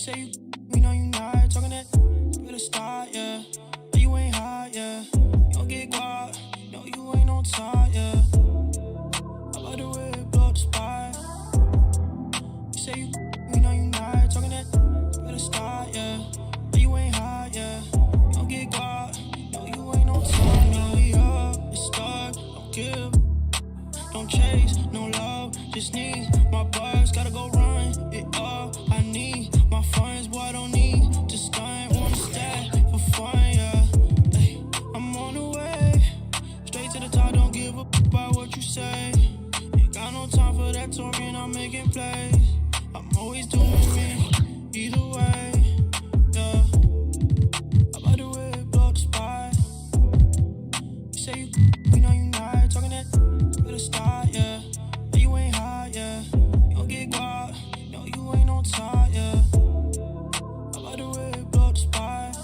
say you, we know you not talking that, better start, yeah. No, you ain't hot, yeah. You don't get guap, no, you ain't on top, yeah. I'm about to whip up the spot. You say you, we know you not talking that, better start, yeah. No, you ain't hot, yeah. You don't get guap, no, you ain't on top, no, we up, it's stuck, don't give, don't chase, no love, just need my bars, gotta go run it up. I need my funds, boy, I don't need to stunt, wanna stack for fun, yeah. Ay, I'm on the way, straight to the top, don't give a about what you say. Ain't got no time for that talking, I'm making plays. I'm always doing me, either way, yeah. I'm about to whip up the spot. You say you, we know you not talking that, better start, yeah. No, you ain't hot, yeah. You don't get guap, no, you ain't on top, yeah. I'm about to whip up the spot.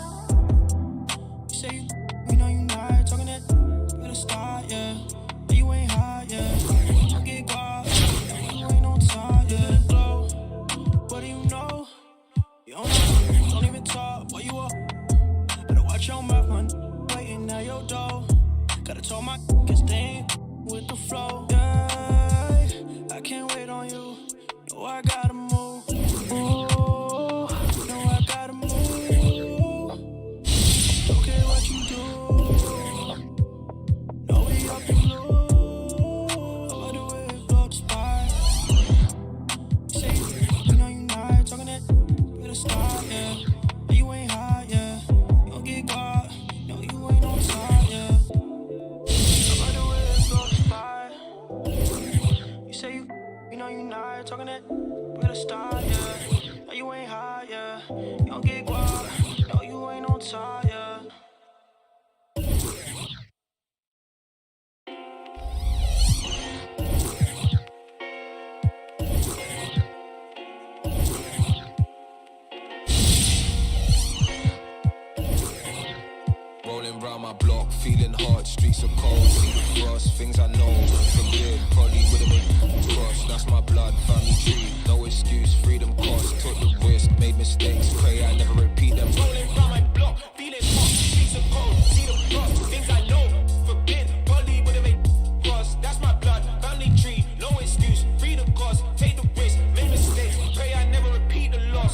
You say you, we know you not talking that, better start, yeah. No, you ain't hot, yeah. You don't get guap, no, you ain't on top, yeah. Glow, what do you know? You don't even talk, what you up? Better watch your mouth, man. Waiting at your door. Gotta tell my cause they ain't with the flow. Yeah, I can't wait on you. No, I gotta move. Ooh, no, I gotta move. Don't care what you do. No, we up in blue. I'm about to whip up the spot. You say you know you not talking that, better start, yeah. No, you ain't hot, yeah. You don't get guap, no, you ain't on top, yeah. I'm about to whip up the spot. You say you know you not talking that, better start, yeah. No, you ain't hot, yeah. You don't get guap, no, you ain't on top, yeah. Rolling round my block, feeling hot, streets are cold. See the frost, things I know. Forbid, probably would've been crossed. That's my blood, family tree. No excuse, freedom cost. Took the risk, made mistakes. Pray I never repeat them. Rolling round my block, feeling hot, streets are cold. See the frost, things I know. Forbid, probably would've been crossed. That's my blood, family tree. No excuse, freedom cost. Take the risk, made mistakes. Pray I never repeat the loss.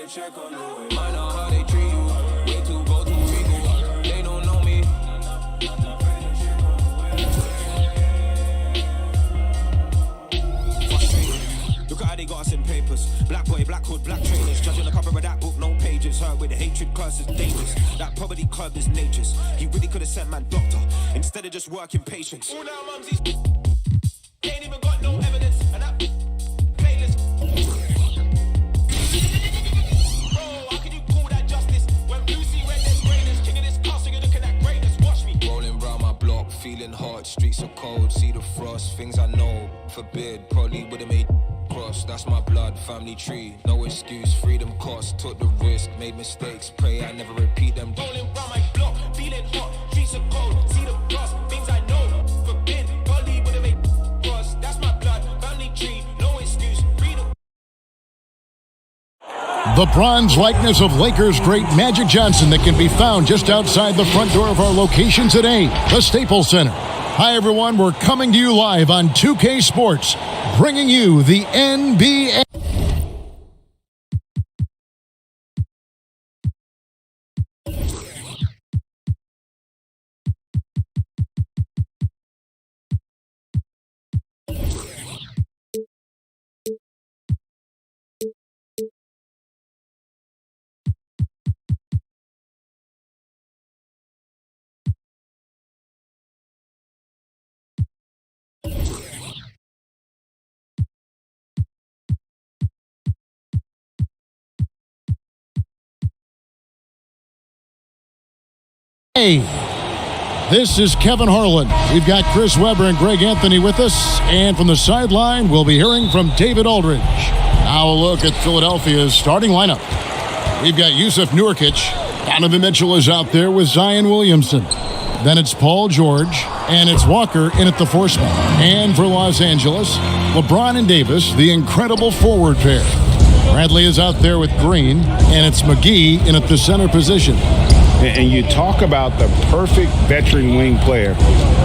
Check on the way. Mind on how they treat you. Way too bold, too regal. They don't know me. Frustrated. Look at how they got us in papers. Black boy, black hood, black trainers. Judging the cover of that book, no pages. Hurt with the hatred, curse is dangerous. That poverty curb is nature's. He really could have sent man doctor instead of just working patience. All now mumsies ain't even got no evidence. And that playlist. Feeling hot, streets are cold, see the frost, things I know, forbid, probably would've made cross, that's my blood, family tree, no excuse, freedom cost, took the risk, made mistakes, pray I never repeat them. Rolling round my block, feeling hot, streets are cold, see the frost, things I know, forbid, probably would've made cross, that's my blood, family tree, no excuse, freedom. The bronze likeness of Lakers great Magic Johnson that can be found just outside the front door of our location today, the Staples Center. Hi, everyone. We're coming to you live on 2K Sports, bringing you the NBA. Hey, this is Kevin Harlan. We've got Chris Webber and Greg Anthony with us, and from the sideline, we'll be hearing from David Aldridge. Now a look at Philadelphia's starting lineup. We've got Yusuf Nurkic. Donovan Mitchell is out there with Zion Williamson. Then it's Paul George, and it's Walker in at the 4 spot. And for Los Angeles, LeBron and Davis, the incredible forward pair. Bradley is out there with Green, and it's McGee in at the center position. And you talk about the perfect veteran wing player.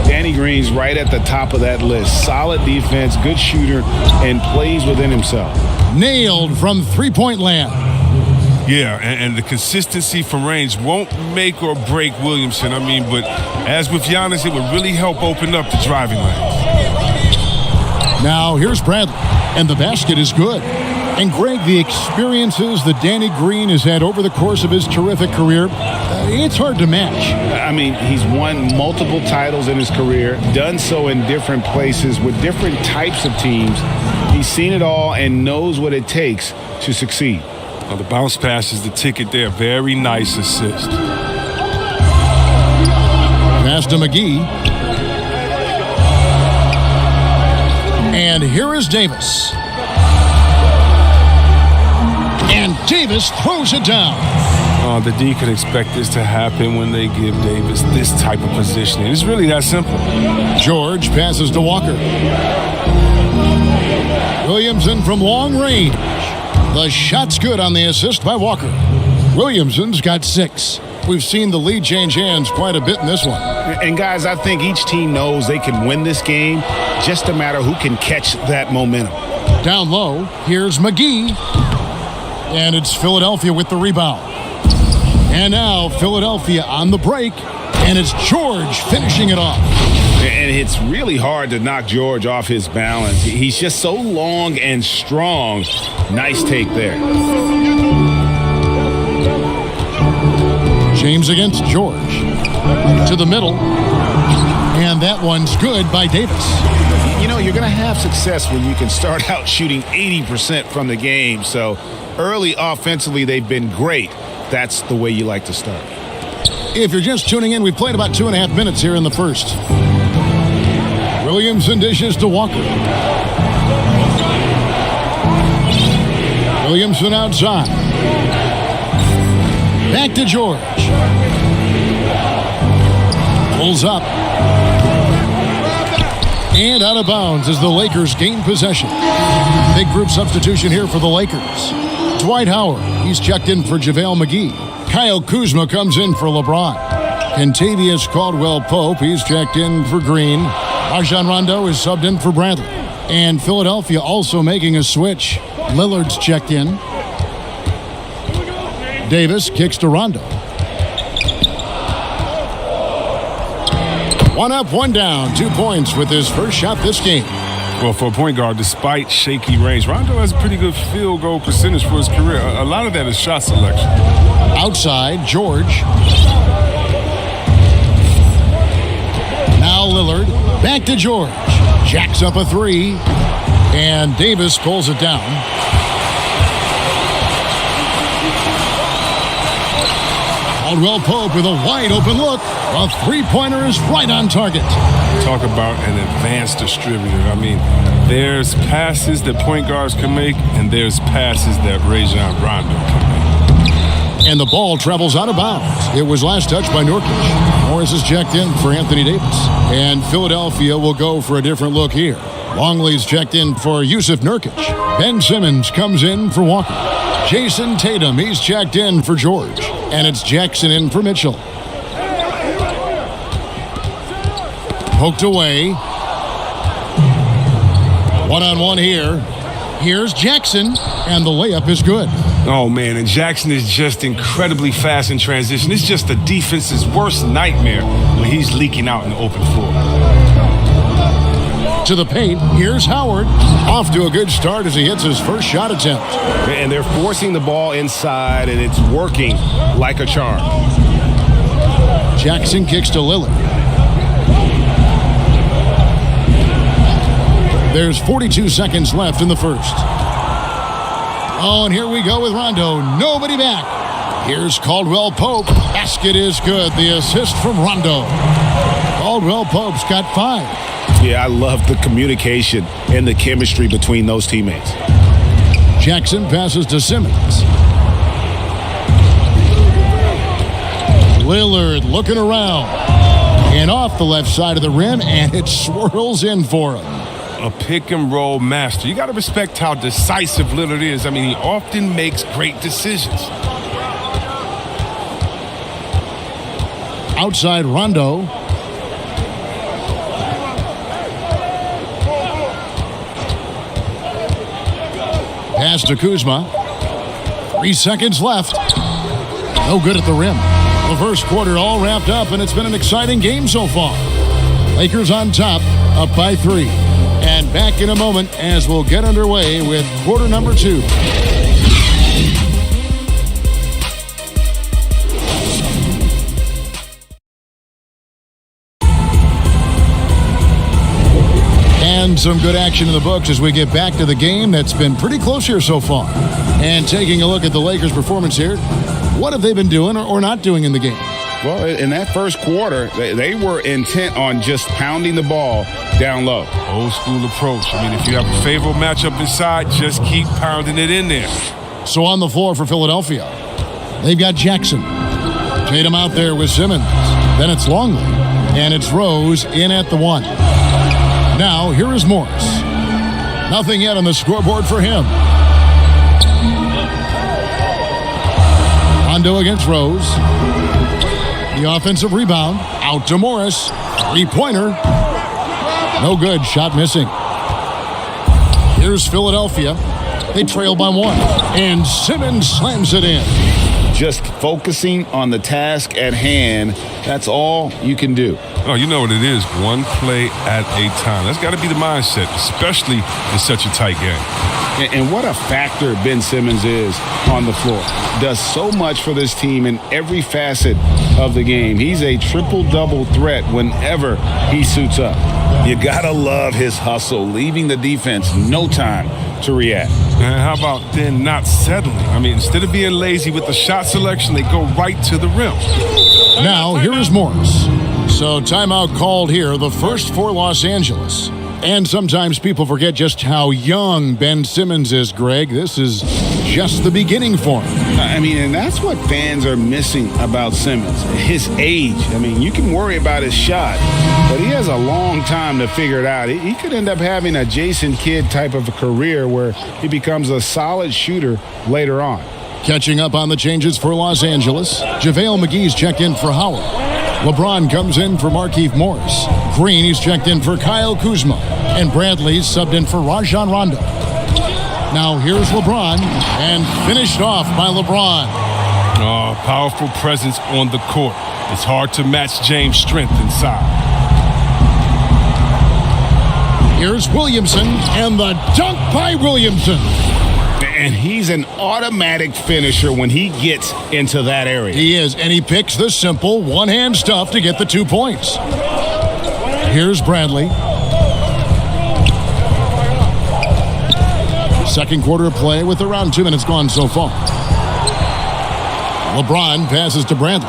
Danny Green's right at the top of that list. Solid defense, good shooter, and plays within himself. Nailed from three-point land. Yeah, and the consistency from range won't make or break Williamson. But as with Giannis, it would really help open up the driving lanes. Now here's Bradley, and the basket is good. And Greg, the experiences that Danny Green has had over the course of his terrific career, it's hard to match. He's won multiple titles in his career, done so in different places with different types of teams. He's seen it all and knows what it takes to succeed. Now the bounce pass is the ticket there. Very nice assist. Pass to McGee. And here is Davis. And Davis throws it down. The D can expect this to happen when they give Davis this type of positioning. It's really that simple. George passes to Walker. Williamson from long range. The shot's good on the assist by Walker. Williamson's got 6. We've seen the lead change hands quite a bit in this one. And guys, I think each team knows they can win this game. Just a matter who can catch that momentum. Down low, here's McGee. And it's Philadelphia with the rebound. And now Philadelphia on the break. And it's George finishing it off. And it's really hard to knock George off his balance. He's just so long and strong. Nice take there. James against George. To the middle. And that one's good by Davis. You're going to have success when you can start out shooting 80% from the game. So early offensively, they've been great. That's the way you like to start. If you're just tuning in, we played about 2.5 minutes here in the first. Williamson dishes to Walker. Williamson outside. Back to George. Pulls up. And out of bounds as the Lakers gain possession. Big group substitution here for the Lakers. Dwight Howard, he's checked in for JaVale McGee. Kyle Kuzma comes in for LeBron. Kentavious Caldwell-Pope, he's checked in for Green. Rajon Rondo is subbed in for Bradley. And Philadelphia also making a switch. Lillard's checked in. Davis kicks to Rondo. One up, one down. 2 points with his first shot this game. Well, for a point guard, despite shaky range, Rondo has a pretty good field goal percentage for his career. A lot of that is shot selection. Outside, George. Now Lillard. Back to George. Jacks up a 3. And Davis pulls it down. Caldwell-Pope with a wide open look. A three-pointer is right on target. Talk about an advanced distributor. There's passes that point guards can make, and there's passes that Rajon Rondo can make. And the ball travels out of bounds. It was last touched by Nurkic. Morris is checked in for Anthony Davis. And Philadelphia will go for a different look here. Longley's checked in for Yusuf Nurkic. Ben Simmons comes in for Walker. Jason Tatum, he's checked in for George. And it's Jackson in for Mitchell. Poked away. One-on-one here. Here's Jackson, and the layup is good. Oh, man, and Jackson is just incredibly fast in transition. It's just the defense's worst nightmare when he's leaking out in the open floor. To the paint, here's Howard. Off to a good start as he hits his first shot attempt. And they're forcing the ball inside, and it's working like a charm. Jackson kicks to Lillard. There's 42 seconds left in the first. Oh, and here we go with Rondo. Nobody back. Here's Caldwell-Pope. Basket is good. The assist from Rondo. Caldwell-Pope's got 5. Yeah, I love the communication and the chemistry between those teammates. Jackson passes to Simmons. Lillard looking around. And off the left side of the rim, and it swirls in for him. A pick-and-roll master. You got to respect how decisive Lillard is. I mean, he often makes great decisions. Outside Rondo. Pass to Kuzma. 3 seconds left. No good at the rim. The first quarter all wrapped up, and it's been an exciting game so far. Lakers on top, up by 3. And back in a moment as we'll get underway with quarter number 2. And some good action in the books as we get back to the game that's been pretty close here so far. And taking a look at the Lakers' performance here, what have they been doing or not doing in the game? Well, in that first quarter, they were intent on just pounding the ball down low. Old school approach. I mean, if you have a favorable matchup inside, just keep pounding it in there. So on the floor for Philadelphia, they've got Jackson. Tatum out there with Simmons. Then it's Longley. And it's Rose in at the 1. Now, here is Morris. Nothing yet on the scoreboard for him. Rondo against Rose. The offensive rebound. Out to Morris. Three-pointer. No good. Shot missing. Here's Philadelphia. They trail by 1. And Simmons slams it in. Just focusing on the task at hand. That's all you can do. Oh, you know what it is. One play at a time. That's got to be the mindset, especially in such a tight game. And what a factor Ben Simmons is on the floor. Does so much for this team in every facet of the game. He's a triple-double threat whenever he suits up. You got to love his hustle, leaving the defense no time to react. And how about then not settling? I mean, instead of being lazy with the shot selection, they go right to the rim. Now, here is Morris. So timeout called here, the first for Los Angeles. And sometimes people forget just how young Ben Simmons is, Greg. This is just the beginning for him. I mean, and that's what fans are missing about Simmons, his age. I mean, you can worry about his shot, but he has a long time to figure it out. He could end up having a Jason Kidd type of a career where he becomes a solid shooter later on. Catching up on the changes for Los Angeles, JaVale McGee's checked in for Howard. LeBron comes in for Markieff Morris. Green, he's checked in for Kyle Kuzma. And Bradley's subbed in for Rajon Rondo. Now here's LeBron, and finished off by LeBron. Oh, powerful presence on the court. It's hard to match James' strength inside. Here's Williamson, and the dunk by Williamson. And he's an automatic finisher when he gets into that area. He is, and he picks the simple one-hand stuff to get the 2 points. Here's Bradley. Second quarter of play with around 2 minutes gone so far. LeBron passes to Bradley.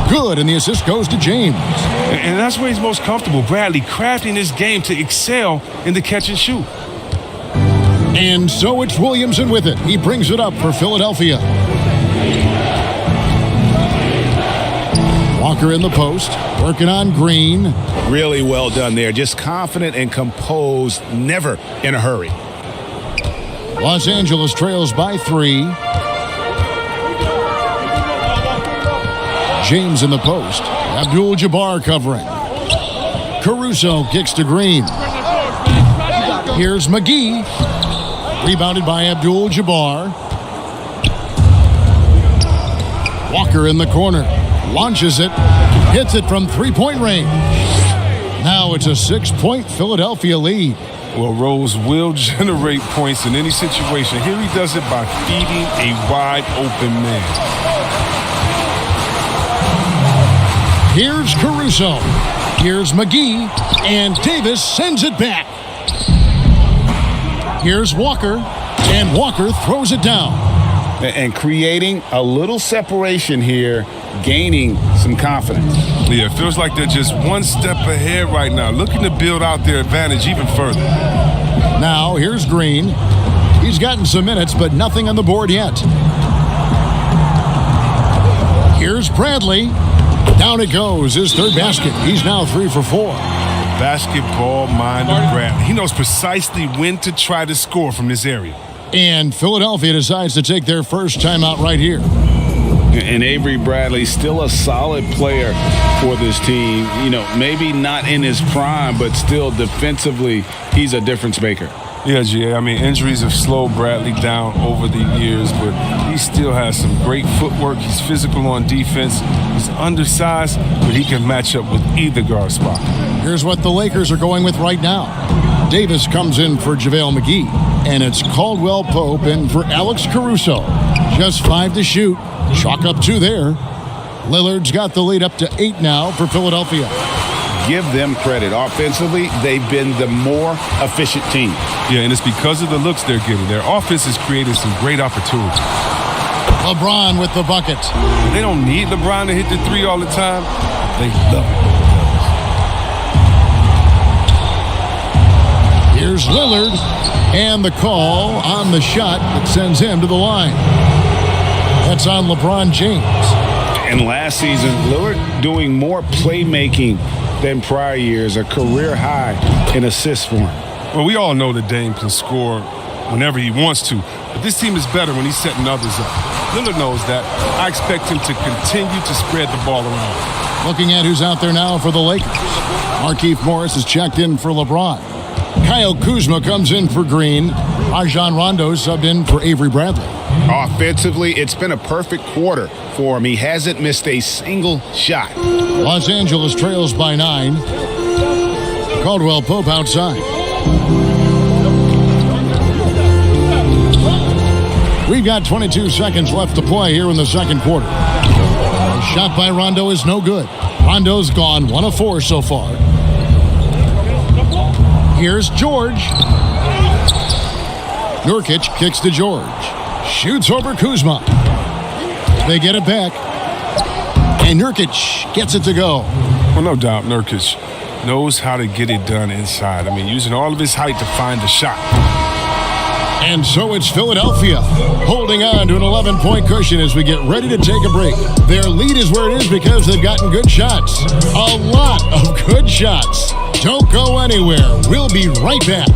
Good, and the assist goes to James. And that's where he's most comfortable, Bradley, crafting his game to excel in the catch and shoot. And so it's Williamson with it. He brings it up for Philadelphia. Walker in the post, working on Green. Really well done there. Just confident and composed, never in a hurry. Los Angeles trails by 3. James in the post. Abdul-Jabbar covering. Caruso kicks to Green. Here's McGee. Rebounded by Abdul-Jabbar. Walker in the corner. Launches it. Hits it from three-point range. Now it's a 6-point Philadelphia lead. Well, Rose will generate points in any situation. Here he does it by feeding a wide-open man. Here's Caruso. Here's McGee. And Davis sends it back. Here's Walker. And Walker throws it down. And creating a little separation here, gaining some confidence. Yeah, it feels like they're just one step ahead right now, looking to build out their advantage even further. Now, here's Green. He's gotten some minutes, but nothing on the board yet. Here's Bradley. Down it goes, his third basket. He's now 3 for 4. Basketball-minded Bradley. He knows precisely when to try to score from this area. And Philadelphia decides to take their first timeout right here. And Avery Bradley, still a solid player for this team. You know, maybe not in his prime, but still defensively, he's a difference maker. Yeah, G.A. I mean, injuries have slowed Bradley down over the years, but he still has some great footwork. He's physical on defense. He's undersized, but he can match up with either guard spot. Here's what the Lakers are going with right now. Davis comes in for JaVale McGee, and it's Caldwell Pope in for Alex Caruso. Just 5 to shoot. Chalk up 2 there. Lillard's got the lead up to 8 now for Philadelphia. Give them credit. Offensively, they've been the more efficient team. Yeah, and it's because of the looks they're getting. Their offense has created some great opportunities. LeBron with the bucket. They don't need LeBron to hit the 3 all the time. They love it. Here's Lillard, and the call on the shot that sends him to the line. That's on LeBron James. And last season, Lillard doing more playmaking than prior years, a career high in assists for him. Well, we all know that Dame can score whenever he wants to, but this team is better when he's setting others up. Lillard knows that. I expect him to continue to spread the ball around. Looking at who's out there now for the Lakers. Markieff Morris is checked in for LeBron. Kyle Kuzma comes in for Green. Rajon Rondo subbed in for Avery Bradley. Offensively, it's been a perfect quarter for him. He hasn't missed a single shot. Los Angeles trails by 9. Caldwell Pope outside. We've got 22 seconds left to play here in the second quarter. The shot by Rondo is no good. Rondo's gone 1 of 4 so far. Here's George. Nurkic kicks to George. Shoots over Kuzma. They get it back. And Nurkic gets it to go. Well, no doubt Nurkic knows how to get it done inside. I mean, using all of his height to find the shot. And so it's Philadelphia holding on to an 11-point cushion as we get ready to take a break. Their lead is where it is because they've gotten good shots. A lot of good shots. Don't go anywhere. We'll be right back.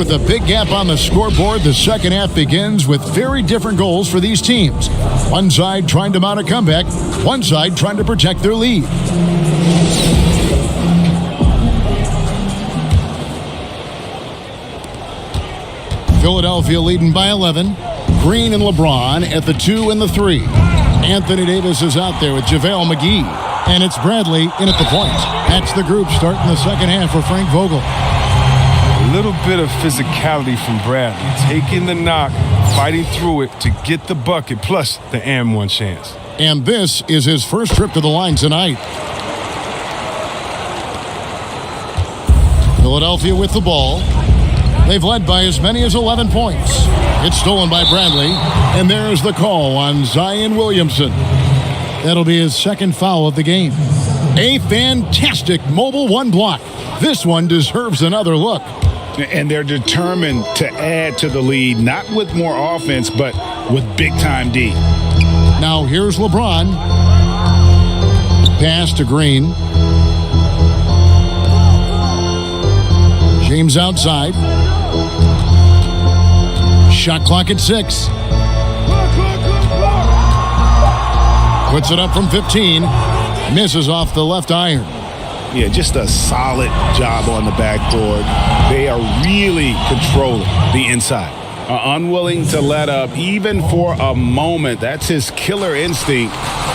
with a big gap on the scoreboard, the second half begins with very different goals for these teams. One side trying to mount a comeback, one side trying to protect their lead. Philadelphia leading by 11. Green and LeBron at the 2 and the 3. Anthony Davis is out there with JaVale McGee. And it's Bradley in at the point. That's the group starting the second half for Frank Vogel. A little bit of physicality from Bradley. Taking the knock, fighting through it to get the bucket, plus the and one chance. And this is his first trip to the line tonight. Philadelphia with the ball. They've led by as many as 11 points. It's stolen by Bradley, and there's the call on Zion Williamson. That'll be his second foul of the game. A fantastic mobile one block. This one deserves another look. And they're determined to add to the lead, not with more offense, but with big-time D. Now here's LeBron. Pass to Green. James outside. Shot clock at 6. Puts it up from 15. Misses off the left iron. Yeah, just a solid job on the backboard. They are really controlling the inside. Unwilling to let up even for a moment. That's his killer instinct,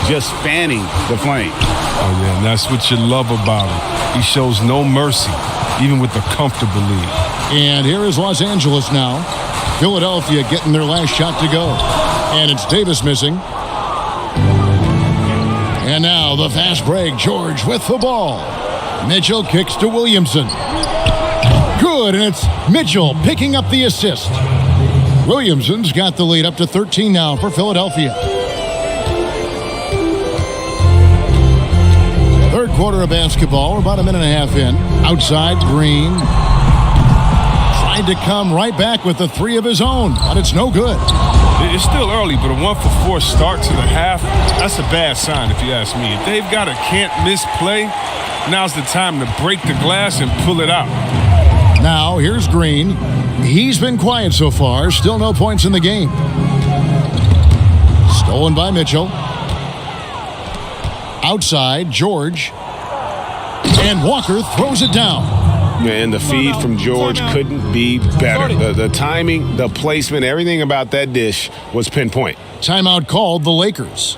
just fanning the flame. Oh, yeah, and that's what you love about him. He shows no mercy, even with a comfortable lead. And here is Los Angeles now. Philadelphia getting their last shot to go. And it's Davis missing. And now the fast break. George with the ball. Mitchell kicks to Williamson. Good, and it's Mitchell picking up the assist. Williamson's got the lead up to 13 now for Philadelphia. Third quarter of basketball. We're about a minute and a half in. Outside, Green. Tried to come right back with the 3 of his own, but it's no good. It's still early, but a 1-for-4 start to the half, that's a bad sign if you ask me. If they've got a can't-miss play, now's the time to break the glass and pull it out. Now, here's Green. He's been quiet so far. Still no points in the game. Stolen by Mitchell. Outside, George. And Walker throws it down. And the feed from George couldn't be better. The timing, the placement, everything about that dish was pinpoint. Timeout called the Lakers.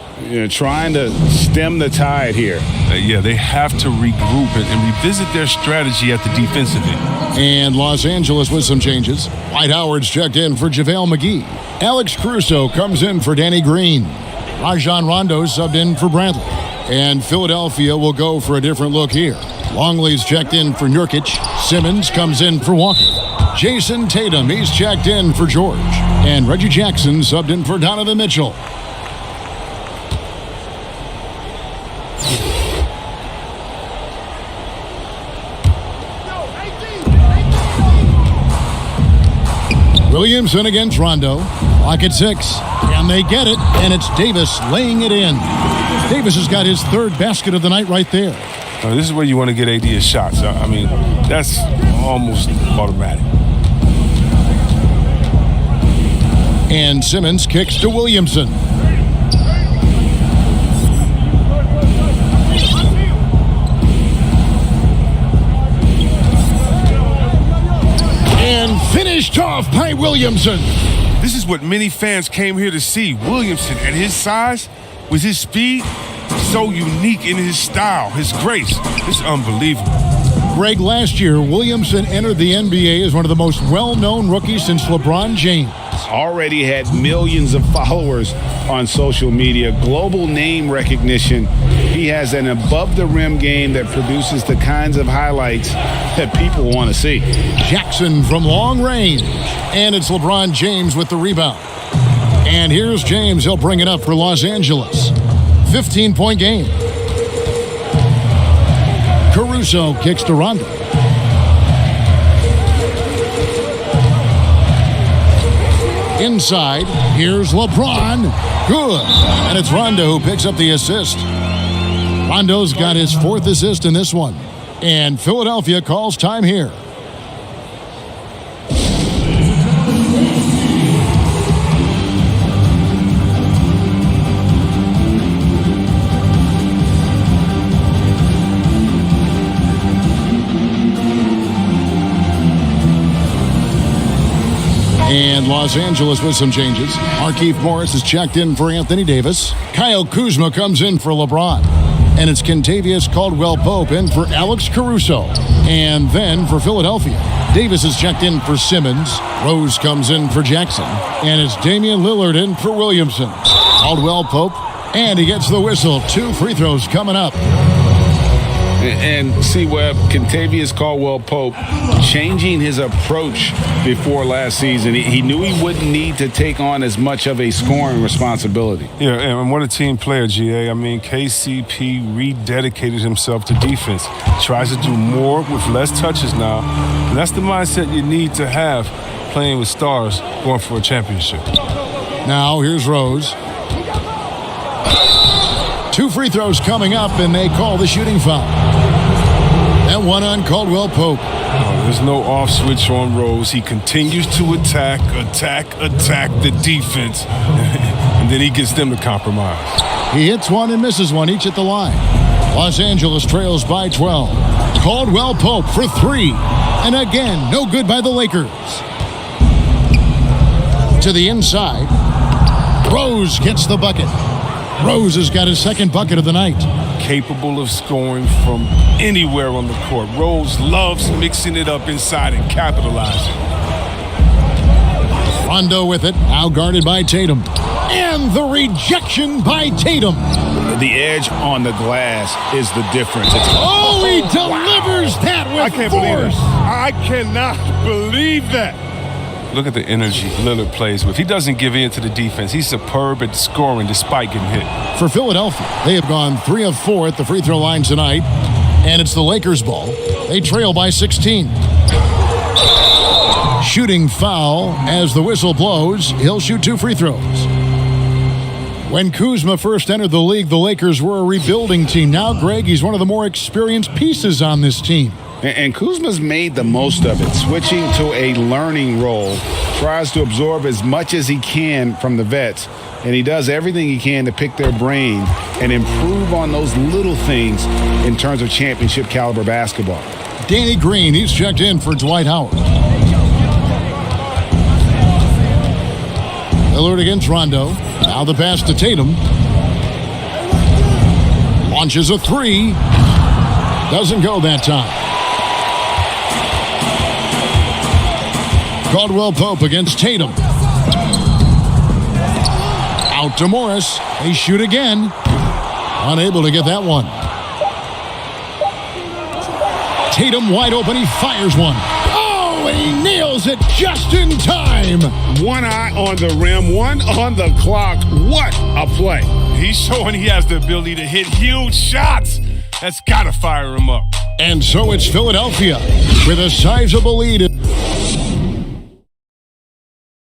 Trying to stem the tide here. Yeah, they have to regroup and revisit their strategy at the defensive end. And Los Angeles with some changes. Dwight Howard's checked in for JaVale McGee. Alex Caruso comes in for Danny Green. Rajon Rondo subbed in for Bradley. And Philadelphia will go for a different look here. Longley's checked in for Nurkic. Simmons comes in for Walker. Jason Tatum, he's checked in for George. And Reggie Jackson subbed in for Donovan Mitchell. Williamson against Rondo. Clock at 6. And they get it, and it's Davis laying it in. Davis has got his third basket of the night right there. This is where you want to get AD his shots. I mean, that's almost automatic. And Simmons kicks to Williamson. And finished off by Williamson. This is what many fans came here to see. Williamson at his size, with his speed, so unique in his style, his grace. It's unbelievable. Greg, last year, Williamson entered the NBA as one of the most well-known rookies since LeBron James. Already had millions of followers on social media, global name recognition. He has an above-the-rim game that produces the kinds of highlights that people want to see. Jackson from long range. And it's LeBron James with the rebound. And here's James. He'll bring it up for Los Angeles. 15-point game. Caruso kicks to Rondo. Inside, here's LeBron. Good. And it's Rondo who picks up the assist. Rondo's got his 4th assist in this one. And Philadelphia calls time here. And Los Angeles with some changes. Markieff Morris is checked in for Anthony Davis. Kyle Kuzma comes in for LeBron. And it's Kentavious Caldwell-Pope in for Alex Caruso. And then for Philadelphia, Davis is checked in for Simmons. Rose comes in for Jackson. And it's Damian Lillard in for Williamson. Caldwell-Pope, and he gets the whistle. 2 free throws coming up. And see, Webb, Kentavious Caldwell-Pope changing his approach before last season. He knew he wouldn't need to take on as much of a scoring responsibility. Yeah, and what a team player, GA. I mean, KCP rededicated himself to defense. Tries to do more with less touches now. And that's the mindset you need to have playing with stars going for a championship. Now, here's Rose. 2 free throws coming up, and they call the shooting foul. And one on Caldwell-Pope. There's no off switch on Rose. He continues to attack the defense, and then he gets them to compromise. He hits one and misses one, each at the line. Los Angeles trails by 12. Caldwell-Pope for 3. And again, no good by the Lakers. To the inside. Rose gets the bucket. Rose has got his second bucket of the night. Capable of scoring from anywhere on the court. Rose loves mixing it up inside and capitalizing. Rondo with it, now guarded by Tatum. And the rejection by Tatum. The edge on the glass is the difference. He delivers that with I can't force. believe it. I cannot believe that. Look at the energy Lillard plays with. He doesn't give in to the defense. He's superb at scoring despite getting hit. For Philadelphia, they have gone 3 of 4 at the free throw line tonight. And it's the Lakers' ball. They trail by 16. Shooting foul as the whistle blows. He'll shoot 2 free throws. When Kuzma first entered the league, the Lakers were a rebuilding team. Now, Greg, he's one of the more experienced pieces on this team. And Kuzma's made the most of it, switching to a learning role, tries to absorb as much as he can from the vets, and he does everything he can to pick their brain and improve on those little things in terms of championship caliber basketball. Danny Green, he's checked in for Dwight Howard. Lillard against Rondo. Now the pass to Tatum. Launches a 3. Doesn't go that time. Caldwell-Pope against Tatum. Out to Morris. They shoot again. Unable to get that one. Tatum wide open. He fires one. Oh, he nails it just in time. One eye on the rim, one on the clock. What a play. He's showing he has the ability to hit huge shots. That's got to fire him up. And so it's Philadelphia with a sizable lead.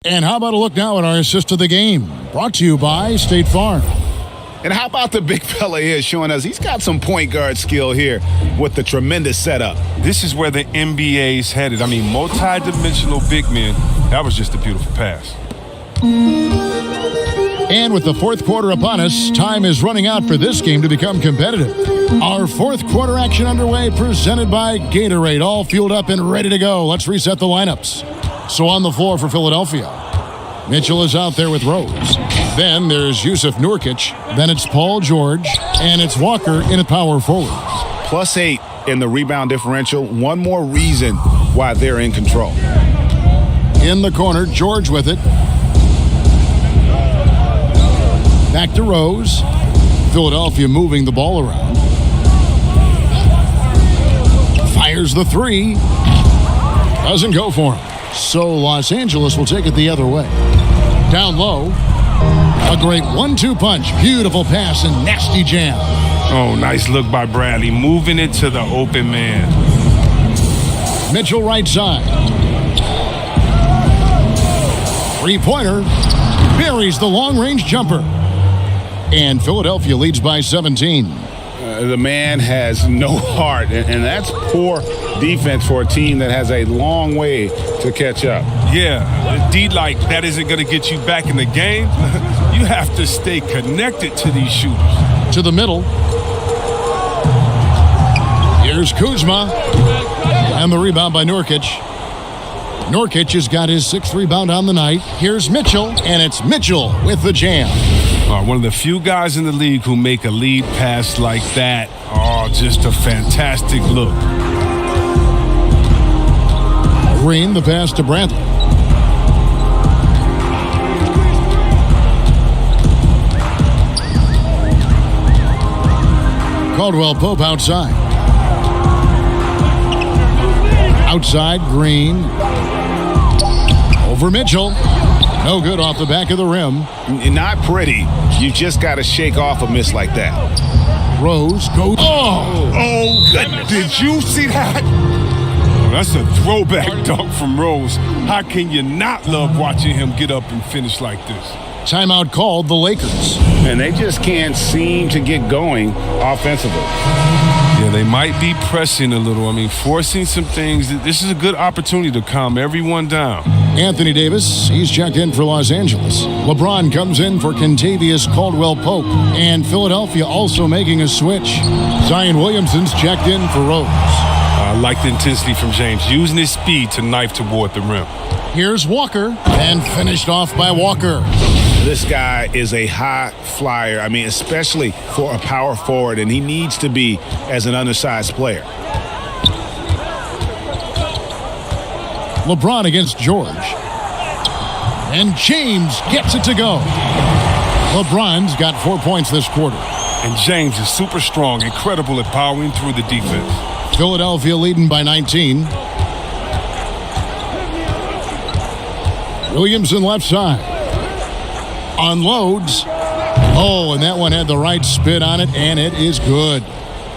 And how about a look now at our assist of the game? Brought to you by State Farm. And how about the big fella here showing us he's got some point guard skill here with the tremendous setup. This is where the NBA's headed. I mean, multi-dimensional big men. That was just a beautiful pass. And with the fourth quarter upon us, time is running out for this game to become competitive. Our fourth quarter action underway, presented by Gatorade, all fueled up and ready to go. Let's reset the lineups. So on the floor for Philadelphia, Mitchell is out there with Rose. Then there's Yusuf Nurkic. Then it's Paul George. And it's Walker in at power forward. +8 in the rebound differential. One more reason why they're in control. In the corner, George with it. Back to Rose. Philadelphia moving the ball around. Fires the 3. Doesn't go for him. So Los Angeles will take it the other way. Down low. A great 1-2 punch. Beautiful pass and nasty jam. Oh, nice look by Bradley. Moving it to the open man. Mitchell right side. 3-pointer. Buries the long-range jumper. And Philadelphia leads by 17. The man has no heart, and that's poor defense for a team that has a long way to catch up. Yeah, D-like, that isn't going to get you back in the game. You have to stay connected to these shooters. To the middle. Here's Kuzma. And the rebound by Nurkic. Nurkic has got his 6th rebound on the night. Here's Mitchell, and it's Mitchell with the jam. One of the few guys in the league who make a lead pass like that. Oh, just a fantastic look. Green, the pass to Bradley. Caldwell Pope outside. Outside, Green. Over Mitchell. No good off the back of the rim. Not pretty. You just got to shake off a miss like that. Rose goes. Oh, goodness. Did you see that? That's a throwback dunk from Rose. How can you not love watching him get up and finish like this? Timeout called the Lakers. And they just can't seem to get going offensively. Yeah, they might be pressing a little. I mean, forcing some things. This is a good opportunity to calm everyone down. Anthony Davis, he's checked in for Los Angeles. LeBron comes in for Kentavious Caldwell-Pope. And Philadelphia also making a switch. Zion Williamson's checked in for Rose. I like the intensity from James, using his speed to knife toward the rim. Here's Walker, and finished off by Walker. This guy is a high flyer. I mean, especially for a power forward, and he needs to be as an undersized player. LeBron against George. And James gets it to go. LeBron's got 4 points this quarter. And James is super strong, incredible at powering through the defense. Philadelphia leading by 19. Williamson left side. Unloads. Oh, and that one had the right spin on it, and it is good.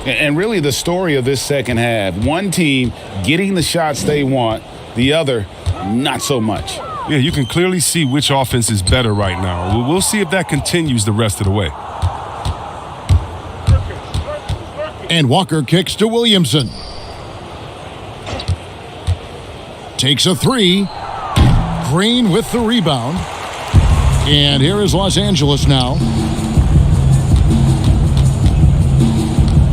And really the story of this second half, one team getting the shots they want, the other not so much. Yeah, you can clearly see which offense is better right now. We'll see if that continues the rest of the way. And Walker kicks to Williamson. Takes a three. Green with the rebound. And here is Los Angeles now.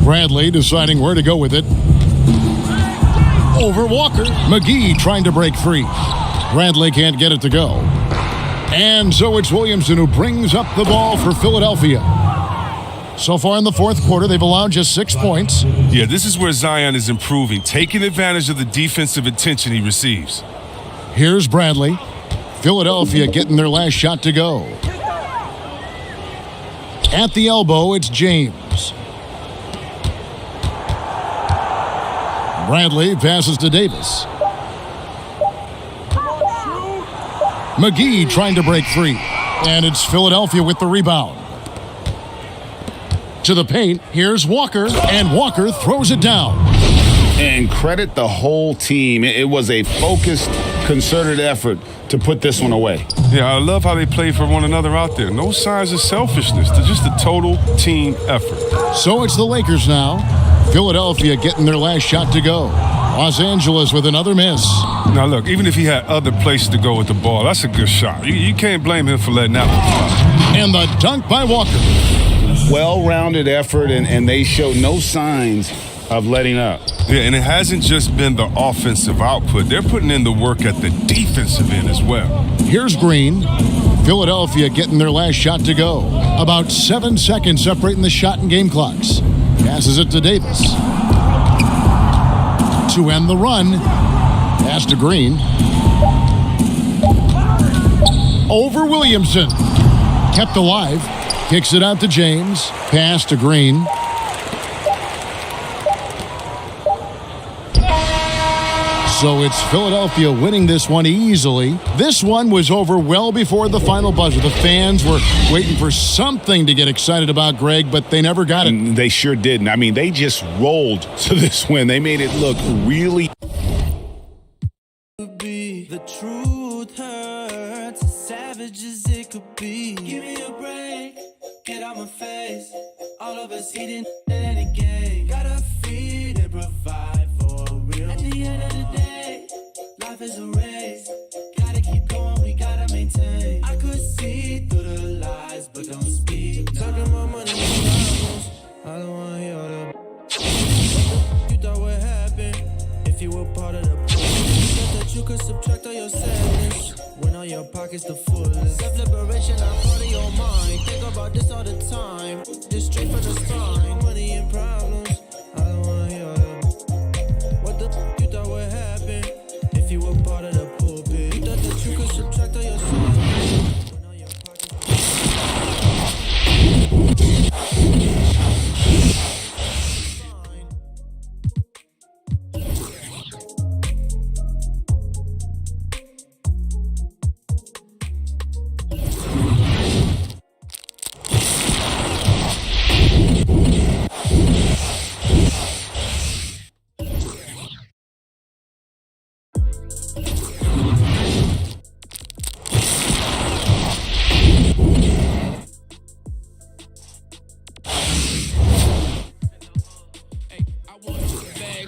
Bradley deciding where to go with it. Over Walker. McGee trying to break free. Bradley can't get it to go. And so it's Williamson who brings up the ball for Philadelphia. So far in the fourth quarter, they've allowed just 6 points. Yeah, this is where Zion is improving, taking advantage of the defensive attention he receives. Here's Bradley. Philadelphia getting their last shot to go. At the elbow, it's James. Bradley passes to Davis. McGee trying to break free. And it's Philadelphia with the rebound. To the paint, here's Walker, and Walker throws it down. And credit the whole team. It was a focused, concerted effort to put this one away. Yeah, I love how they play for one another out there. No signs of selfishness. They're just a total team effort. So it's the Lakers now. Philadelphia getting their last shot to go. Los Angeles with another miss. Now, look, even if he had other places to go with the ball, that's a good shot. You can't blame him for letting that one fly. And the dunk by Walker. Well-rounded effort, and they show no signs of letting up. Yeah, and it hasn't just been the offensive output. They're putting in the work at the defensive end as well. Here's Green. Philadelphia getting their last shot to go. About 7 seconds separating the shot and game clocks. Passes it to Davis. To end the run. Pass to Green. Over Williamson. Kept alive. Kicks it out to James. Pass to Green. So it's Philadelphia winning this one easily. This one was over well before the final buzzer. The fans were waiting for something to get excited about, Greg, but they never got it. They sure didn't. I mean, they just rolled to this win. They made it look really... The truth hurts, as savage as it could be. Give me a break, get out my face. All of us eating at any game. Gotta feed and provide for real. At the end of the day, life is a race. Gotta keep going, we gotta maintain. I could see through the lies, but don't speak. Talking my money in problems. I don't wanna hear all the you thought what happened if you were part of the plan. That you could subtract all your pockets the fullest. Self-liberation, I'm part of your mind. Think about this all the time. Just straight from the spine. Money and problems, I don't wanna hear all that. What the you thought would happen if you were part of the pulpit? You thought that you could subtract all your sins.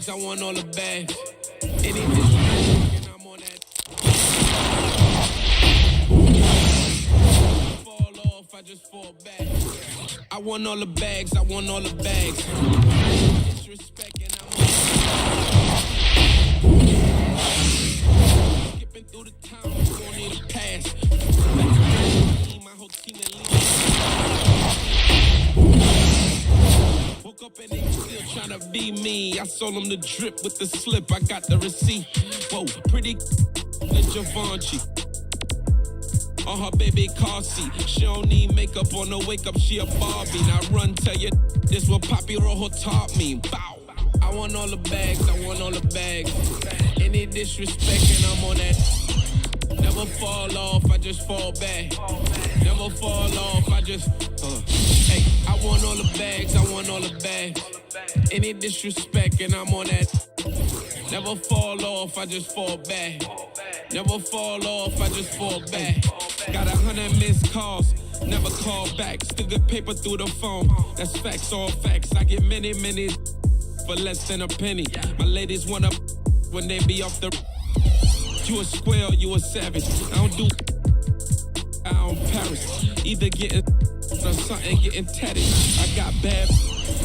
I want all the bags. Any disrespect, I'm on that. Fall off, I just fall back. I want all the bags, I want all the bags. Disrespect, and I'm on that. Skipping through the town, you gon' need a pass. My whole team in league. Woke up and they still tryna be me. I sold them the drip with the slip. I got the receipt. Whoa, pretty than Givenchy. On her baby car seat. She don't need makeup on the wake up. She a Barbie. Now run, tell you this what Papi Rojo taught me. Bow. I want all the bags. I want all the bags. Any disrespect and I'm on that. Never fall off. I just fall back. Never fall off. I just. Hey, I want all the bags, I want all the bags. Any disrespect and I'm on that. Never fall off, I just fall back. Never fall off, I just fall back. Got 100 missed calls, never call back. Still get paper through the phone, that's facts, all facts. I get many for less than a penny. My ladies wanna when they be off the. You a square or you a savage. I don't do out in Paris. Either getting or something getting tatted. I got bad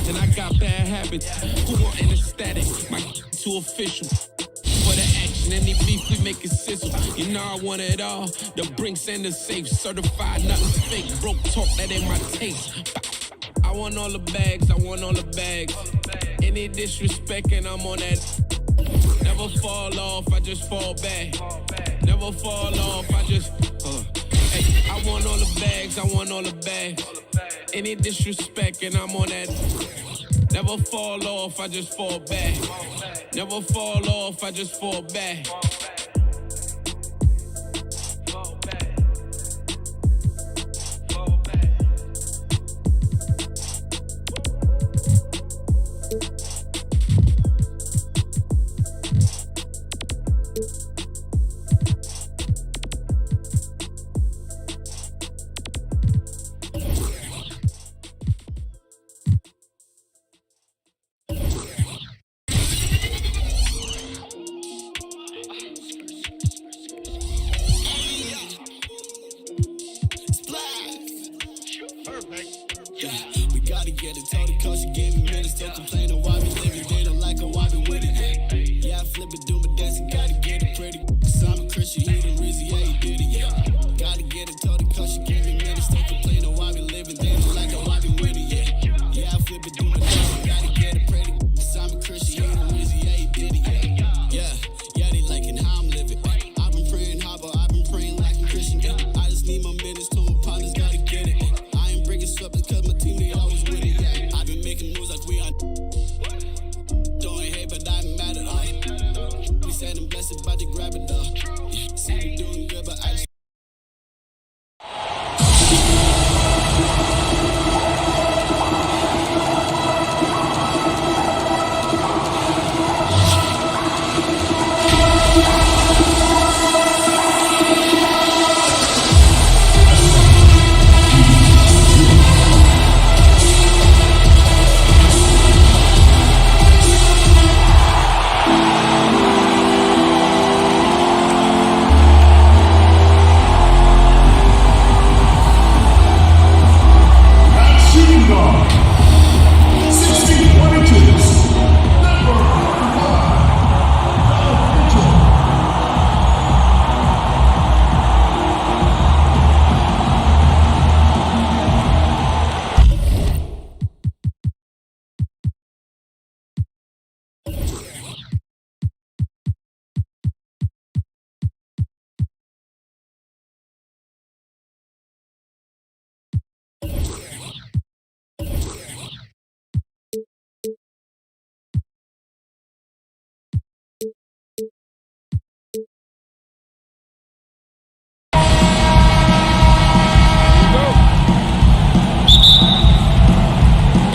and I got bad habits. Who want an ecstatic? My too official. For the action, any beef we make it sizzle. You know I want it all. The brinks and the safe. Certified, nothing's fake. Broke talk, that ain't my taste. I want all the bags, I want all the bags. Any disrespect and I'm on that. Never fall off, I just fall back. Never fall off, I just Hey, I want all the bags, I want all the bags. Any disrespect and I'm on that. Never fall off, I just fall back. Never fall off, I just fall back.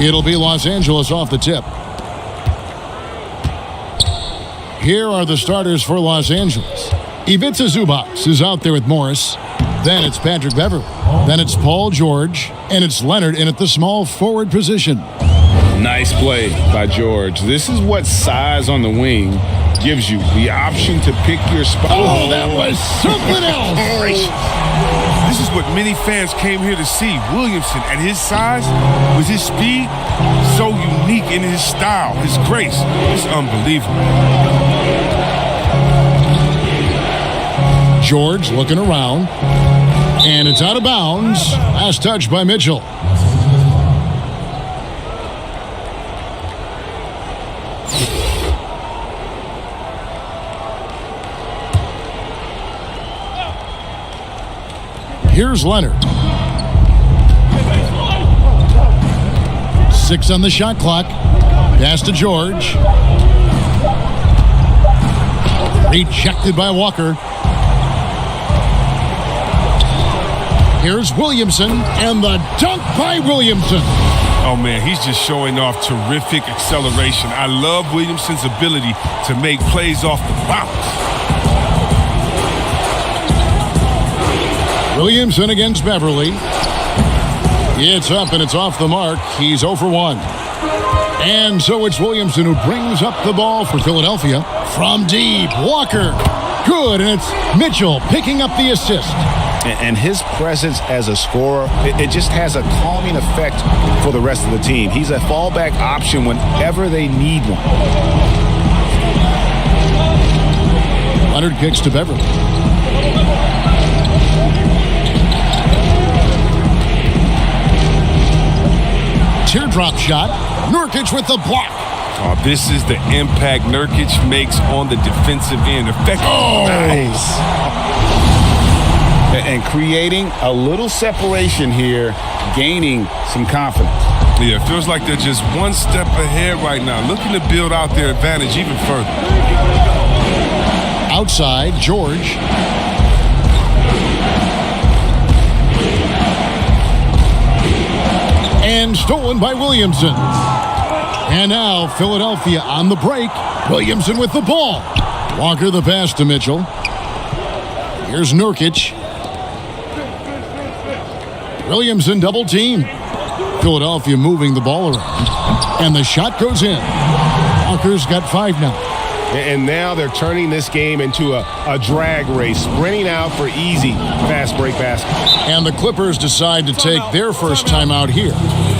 It'll be Los Angeles off the tip. Here are the starters for Los Angeles. Ivica Zubac is out there with Morris. Then it's Patrick Beverley. Then it's Paul George. And it's Leonard in at the small forward position. Nice play by George. This is what size on the wing gives you, the option to pick your spot. Oh, that was something else. This is what many fans came here to see. Williamson, at his size, with his speed, so unique in his style, his grace. It's unbelievable. George looking around. And it's out of bounds. Last touch by Mitchell. Here's Leonard. 6 on the shot clock. Pass to George. Rejected by Walker. Here's Williamson, and the dunk by Williamson. Oh, man, he's just showing off terrific acceleration. I love Williamson's ability to make plays off the bounce. Williamson against Beverly. It's up, and it's off the mark. He's 0 for 1. And so it's Williamson who brings up the ball for Philadelphia. From deep, Walker. Good, and it's Mitchell picking up the assist. And his presence as a scorer, it just has a calming effect for the rest of the team. He's a fallback option whenever they need one. Leonard kicks to Beverly. Teardrop shot. Nurkic with the block. Oh, this is the impact Nurkic makes on the defensive end. Effective. Oh, nice. And creating a little separation here, gaining some confidence. Yeah, it feels like they're just one step ahead right now, looking to build out their advantage even further. Outside, George. And stolen by Williamson. And now Philadelphia on the break. Williamson with the ball. Walker the pass to Mitchell. Here's Nurkic. Williamson double team. Philadelphia moving the ball around. And the shot goes in. Walker's got 5 now. And now they're turning this game into a drag race, sprinting out for easy fast break basket. And the Clippers decide to take their first timeout here.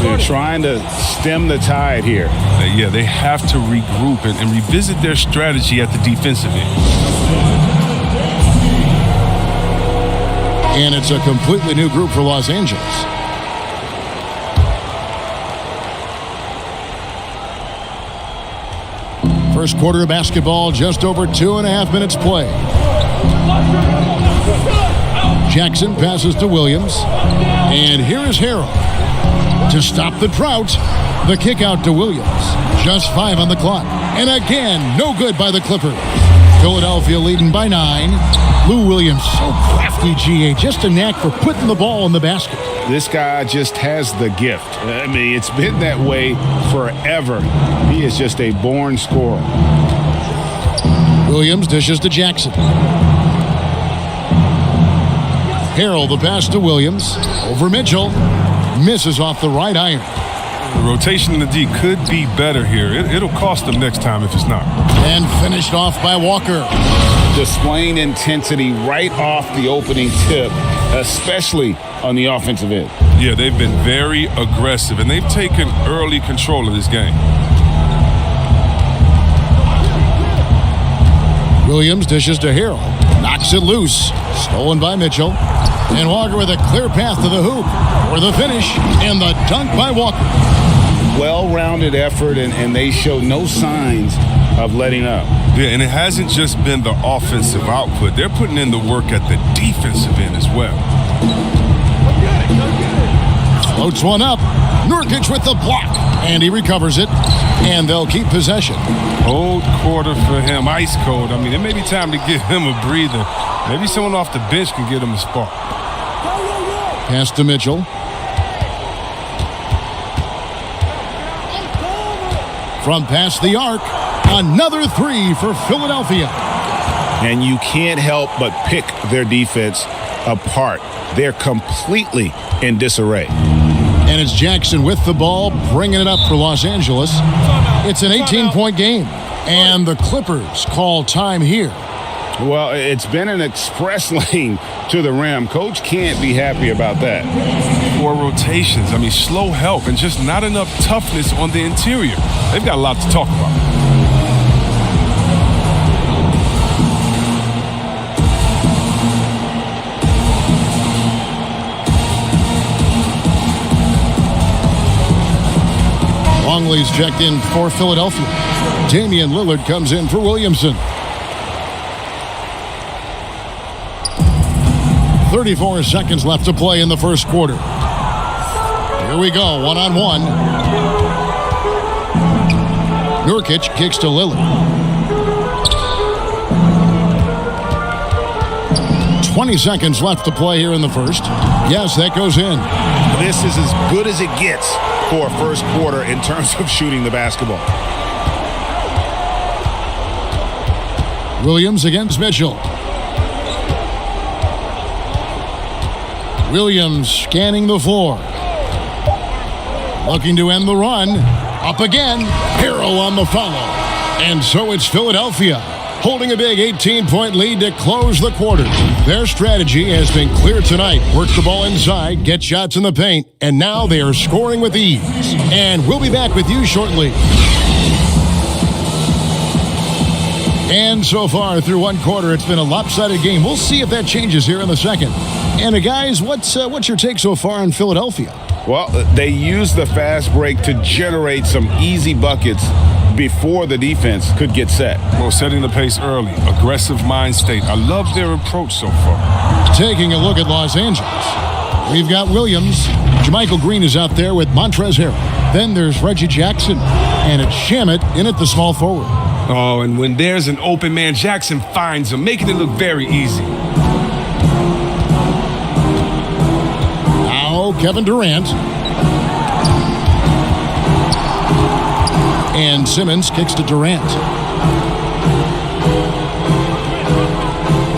They're trying to stem the tide here. Yeah, they have to regroup and revisit their strategy at the defensive end. And it's a completely new group for Los Angeles. First quarter of basketball, just over 2.5 minutes play. Jackson passes to Williams. And here is Harrell. To stop the drought, the kick out to Williams. Just 5 on the clock. And again, no good by the Clippers. Philadelphia leading by 9. Lou Williams, so crafty, GA. Just a knack for putting the ball in the basket. This guy just has the gift. I mean, it's been that way forever. He is just a born scorer. Williams dishes to Jackson. Harrell the pass to Williams. Over Mitchell. Misses off the right iron. The rotation in the D could be better here. It'll cost them next time if it's not. And finished off by Walker. Displaying intensity right off the opening tip, especially on the offensive end. Yeah, they've been very aggressive, and they've taken early control of this game. Williams dishes to Harrell. Knocks it loose. Stolen by Mitchell. And Walker with a clear path to the hoop. For the finish, and the dunk by Walker. Well-rounded effort, and they show no signs of letting up. Yeah, and it hasn't just been the offensive output. They're putting in the work at the defensive end as well. Floats one up. Nurkic with the block. And he recovers it. And they'll keep possession. Cold quarter for him. Ice cold. I mean, it may be time to give him a breather. Maybe someone off the bench can get him a spark. Pass to Mitchell. From past the arc, another three for Philadelphia. And you can't help but pick their defense apart. They're completely in disarray. And it's Jackson with the ball, bringing it up for Los Angeles. It's an 18-point game. And the Clippers call time here. Well, it's been an express lane to the rim. Coach can't be happy about that. 4 rotations. I mean, slow help and just not enough toughness on the interior. They've got a lot to talk about. Longley's checked in for Philadelphia. Damian Lillard comes in for Williamson. 34 seconds left to play in the first quarter. Here we go, one-on-one. Nurkic kicks to Lillard. 20 seconds left to play here in the first. Yes, that goes in. This is as good as it gets for a first quarter in terms of shooting the basketball. Williams against Mitchell. Williams scanning the floor. Looking to end the run. Up again. Harrell on the follow. And so it's Philadelphia holding a big 18-point lead to close the quarter. Their strategy has been clear tonight. Work the ball inside, get shots in the paint, and now they are scoring with ease. And we'll be back with you shortly. And so far through one quarter, it's been a lopsided game. We'll see if that changes here in the second. And guys, what's your take so far on Philadelphia? Well, they use the fast break to generate some easy buckets before the defense could get set. Well, setting the pace early, aggressive mind state. I love their approach so far. Taking a look at Los Angeles. We've got Williams. Jermichael Green is out there with Montrezl Harrell. Then there's Reggie Jackson. And it's Shamet in at the small forward. Oh, and when there's an open man, Jackson finds him, making it look very easy. Now Kevin Durant. And Simmons kicks to Durant.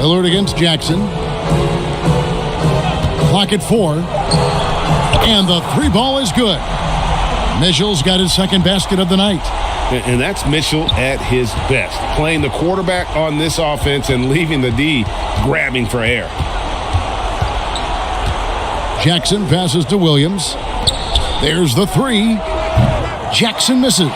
Lillard against Jackson. Clock at 4. And the three ball is good. Mitchell's got his second basket of the night. And that's Mitchell at his best, playing the quarterback on this offense and leaving the D grabbing for air. Jackson passes to Williams. There's the three. Jackson misses.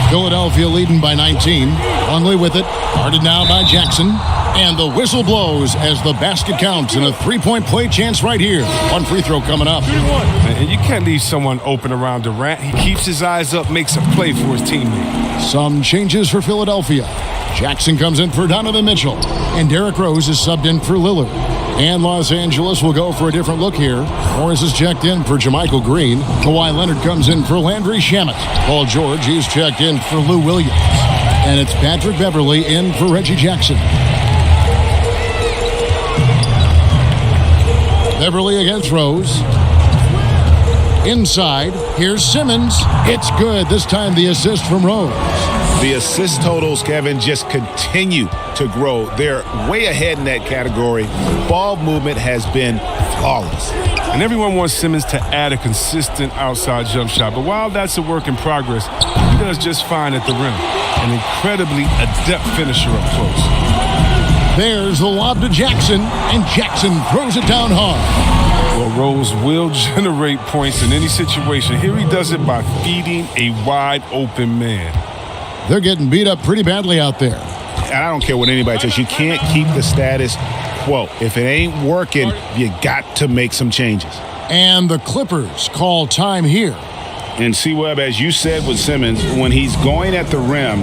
Philadelphia leading by 19. Longley with it. Guarded now by Jackson. And the whistle blows as the basket counts in a three-point play chance right here. One free throw coming up. And you can't leave someone open around Durant. He keeps his eyes up, makes a play for his teammate. Some changes for Philadelphia. Jackson comes in for Donovan Mitchell. And Derrick Rose is subbed in for Lillard. And Los Angeles will go for a different look here. Morris is checked in for Jermichael Green. Kawhi Leonard comes in for Landry Shamet. Paul George, he's checked in for Lou Williams. And it's Patrick Beverley in for Reggie Jackson. Beverley against Rose. Inside, here's Simmons. It's good. This time the assist from Rose. The assist totals, Kevin, just continue to grow. They're way ahead in that category. Ball movement has been flawless. And everyone wants Simmons to add a consistent outside jump shot. But while that's a work in progress, he does just fine at the rim. An incredibly adept finisher up close. There's the lob to Jackson, and Jackson throws it down hard. Well, Rose will generate points in any situation. Here he does it by feeding a wide open man. They're getting beat up pretty badly out there. And I don't care what anybody says. You can't keep the status quo. If it ain't working, you got to make some changes. And the Clippers call time here. And C-Webb, as you said with Simmons, when he's going at the rim,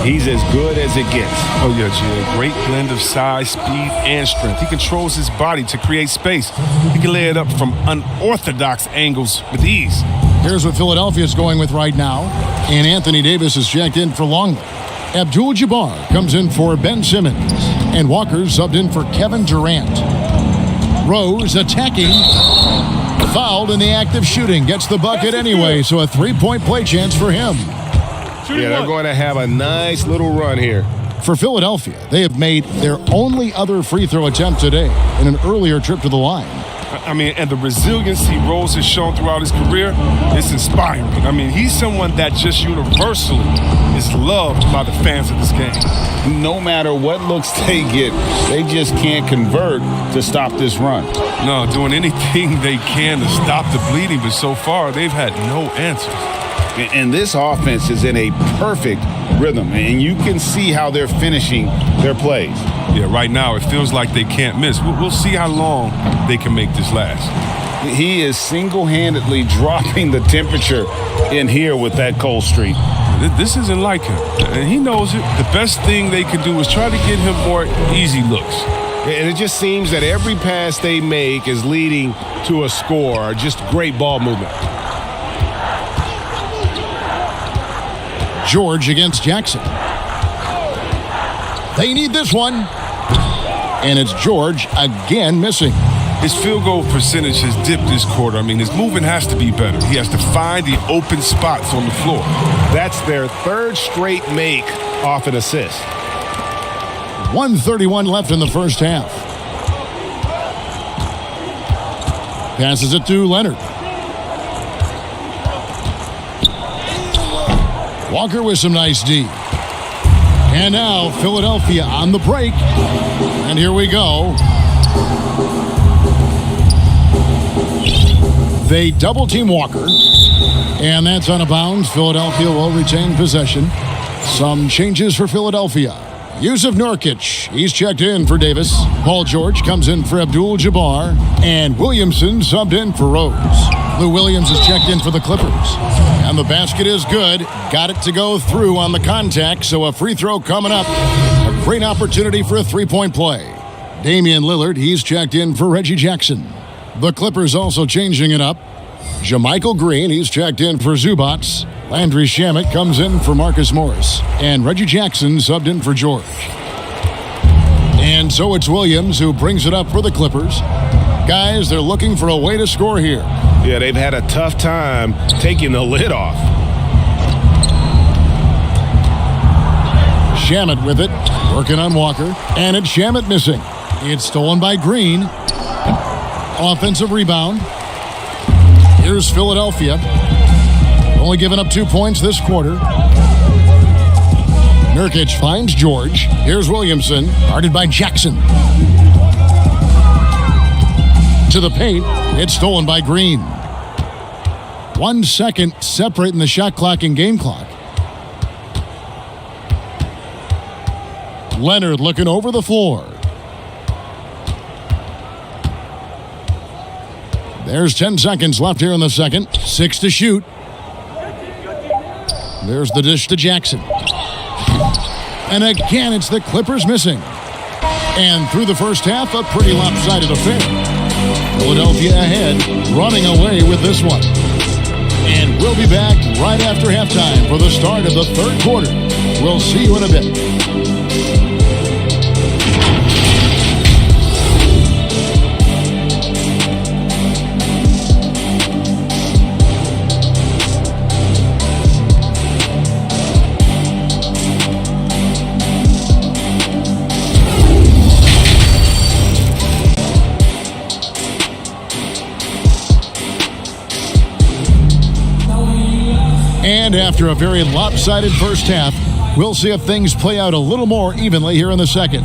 he's as good as it gets. Oh, yeah, Jay. Great blend of size, speed, and strength. He controls his body to create space. He can lay it up from unorthodox angles with ease. Here's what Philadelphia's going with right now. And Anthony Davis is checked in for Longley. Abdul-Jabbar comes in for Ben Simmons. And Walker subbed in for Kevin Durant. Rose attacking. Fouled in the act of shooting. Gets the bucket anyway, so a three-point play chance for him. Yeah, they're going to have a nice little run here. For Philadelphia, they have made their only other free throw attempt today in an earlier trip to the line. I mean, and the resiliency Rose has shown throughout his career is inspiring. I mean, he's someone that just universally is loved by the fans of this game. No matter what looks they get, they just can't convert to stop this run. No, doing anything they can to stop the bleeding, but so far they've had no answers. And this offense is in a perfect rhythm, and you can see how they're finishing their plays. Yeah, right now it feels like they can't miss. We'll see how long they can make this last. He is single-handedly dropping the temperature in here with that cold streak. This isn't like him, and he knows it. The best thing they can do is try to get him more easy looks. And it just seems that every pass they make is leading to a score, just great ball movement. George against Jackson. They need this one. And it's George again missing. His field goal percentage has dipped this quarter. I mean, his movement has to be better. He has to find the open spots on the floor. That's their third straight make off an assist. 1:31 left in the first half. Passes it to Leonard. Walker with some nice D. And now Philadelphia on the break. And here we go. They double team Walker. And that's out of bounds. Philadelphia will retain possession. Some changes for Philadelphia. Yusuf Nurkic, he's checked in for Davis. Paul George comes in for Abdul-Jabbar. And Williamson subbed in for Rose. Lou Williams is checked in for the Clippers. And the basket is good. Got it to go through on the contact, so a free throw coming up. A great opportunity for a three-point play. Damian Lillard, he's checked in for Reggie Jackson. The Clippers also changing it up. Jermichael Green, he's checked in for Zubats. Landry Shamet comes in for Marcus Morris. And Reggie Jackson subbed in for George. And so it's Williams who brings it up for the Clippers. Guys, they're looking for a way to score here. Yeah, they've had a tough time taking the lid off. Shamet with it, working on Walker. And it's Shamet missing. It's stolen by Green. Offensive rebound. Here's Philadelphia. Only giving up 2 points this quarter. Nurkic finds George. Here's Williamson, guarded by Jackson. To the paint, it's stolen by Green. 1 second separating the shot clock and game clock. Leonard looking over the floor. There's 10 seconds left here in the second. 6 to shoot. There's the dish to Jackson. And again, it's the Clippers missing. And through the first half, a pretty lopsided affair. Philadelphia ahead, running away with this one. And we'll be back right after halftime for the start of the third quarter. We'll see you in a bit. And after a very lopsided first half, we'll see if things play out a little more evenly here in the second.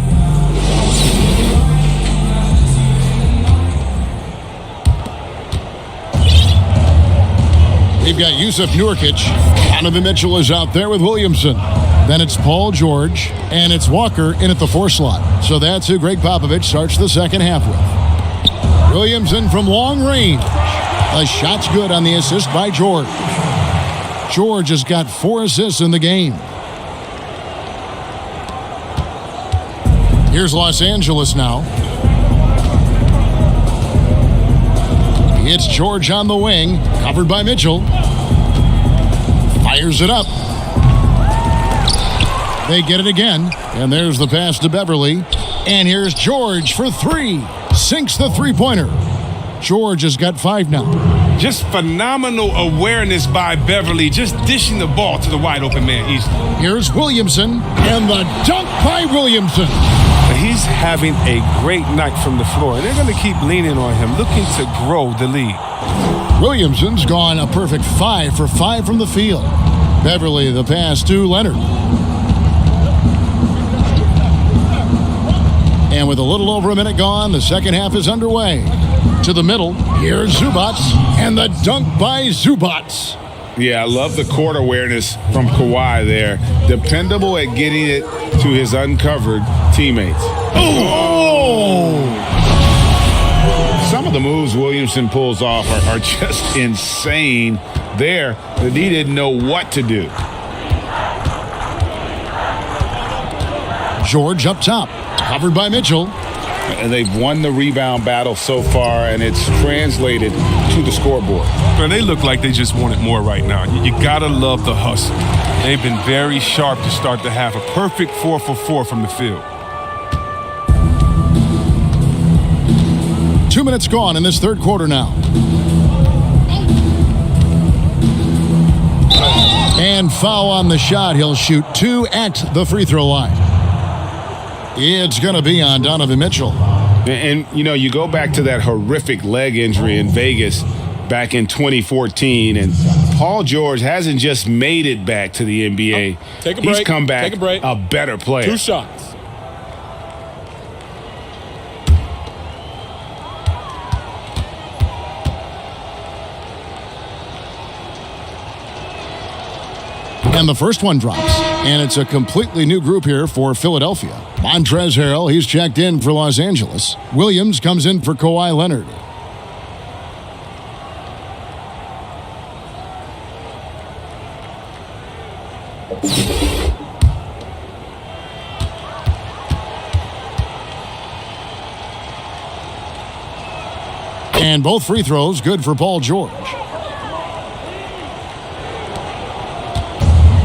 We've got Yusuf Nurkic. Donovan Mitchell is out there with Williamson. Then it's Paul George, and it's Walker in at the 4 slot. So that's who Greg Popovich starts the second half with. Williamson from long range. A shot's good on the assist by George. George has got 4 assists in the game. Here's Los Angeles now. It's George on the wing, covered by Mitchell. Fires it up. They get it again, and there's the pass to Beverly. And here's George for 3. Sinks the three-pointer. George has got 5 now. Just phenomenal awareness by Beverly, just dishing the ball to the wide open man easily. Here's Williamson, and the dunk by Williamson. He's having a great night from the floor, and they're going to keep leaning on him, looking to grow the lead. Williamson's gone a perfect 5 for 5 from the field. Beverly the pass to Leonard. And with a little over a minute gone, the second half is underway. To the middle, here's Zubats, and the dunk by Zubats. Yeah, I love the court awareness from Kawhi there. Dependable at getting it to his uncovered teammates. Oh! Some of the moves Williamson pulls off are just insane there that he didn't know what to do. George up top, covered by Mitchell. And they've won the rebound battle so far, and it's translated to the scoreboard. Man, they look like they just want it more right now. You gotta love the hustle. They've been very sharp to start the half. A perfect 4 for 4 from the field. 2 minutes gone in this third quarter now. And foul on the shot. He'll shoot 2 at the free throw line. It's going to be on Donovan Mitchell. And, you know, you go back to that horrific leg injury in Vegas back in 2014, and Paul George hasn't just made it back to the NBA. Take a break. He's come back Take a break. a better player. 2 shots. And the first one drops. And it's a completely new group here for Philadelphia. Montrezl Harrell, he's checked in for Los Angeles. Williams comes in for Kawhi Leonard. And both free throws good for Paul George.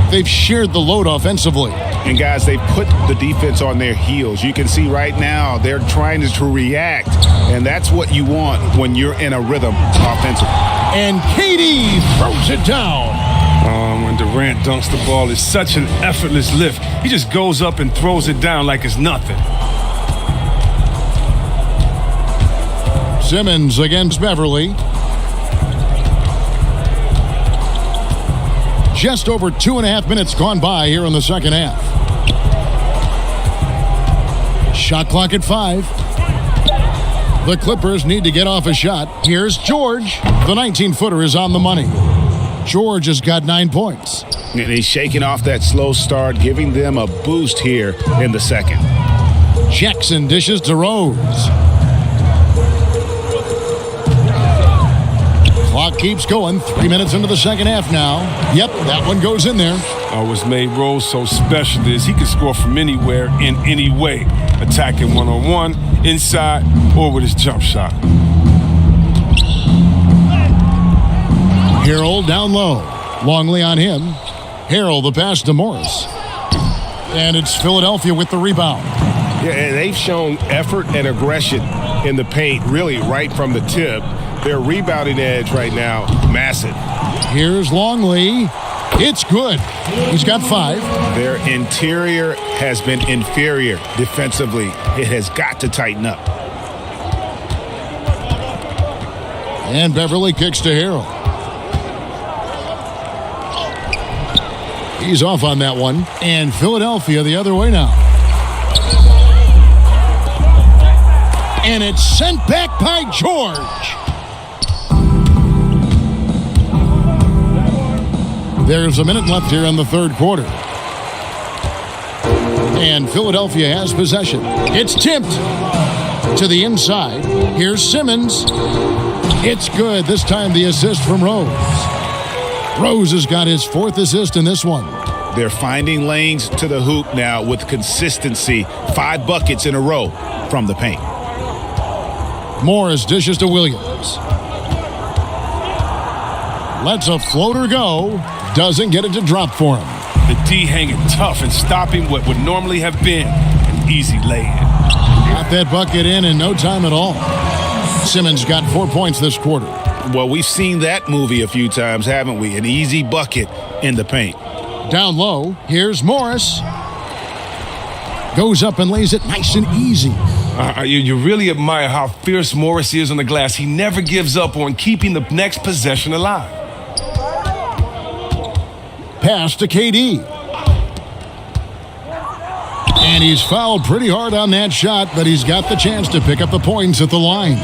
They've shared the load offensively. And guys, they put the defense on their heels. You can see right now they're trying to react, and that's what you want when you're in a rhythm offensively. And KD throws it down. When Durant dunks the ball, it's such an effortless lift. He just goes up and throws it down like it's nothing. Simmons against Beverly. Just over 2.5 minutes gone by here in the second half. Shot clock at 5. The Clippers need to get off a shot. Here's George. The 19-footer is on the money. George has got 9 points. And he's shaking off that slow start, giving them a boost here in the second. Jackson dishes to Rose. Clock keeps going. 3 minutes into the second half now. Yep, that one goes in there. What's made Rose so special is he can score from anywhere in any way. Attacking one-on-one, inside, or with his jump shot. Harrell down low. Longley on him. Harrell the pass to Morris. And it's Philadelphia with the rebound. Yeah, and they've shown effort and aggression in the paint, really right from the tip. Their rebounding edge right now, massive. Here's Longley. It's good. He's got 5. Their interior has been inferior defensively. It has got to tighten up. And Beverly kicks to Harrell. He's off on that one. And Philadelphia the other way now. And it's sent back by George. There's a minute left here in the third quarter. And Philadelphia has possession. It's tipped to the inside. Here's Simmons. It's good. This time the assist from Rose. Rose has got his 4th assist in this one. They're finding lanes to the hoop now with consistency. 5 buckets in a row from the paint. Morris dishes to Williams. Lets a floater go. Doesn't get it to drop for him. The D hanging tough and stopping what would normally have been an easy lay-in. Got that bucket in no time at all. Simmons got 4 points this quarter. Well, we've seen that movie a few times, haven't we? An easy bucket in the paint. Down low, here's Morris. Goes up and lays it nice and easy. You really admire how fierce Morris is on the glass. He never gives up on keeping the next possession alive. Pass to KD. And he's fouled pretty hard on that shot, but he's got the chance to pick up the points at the line.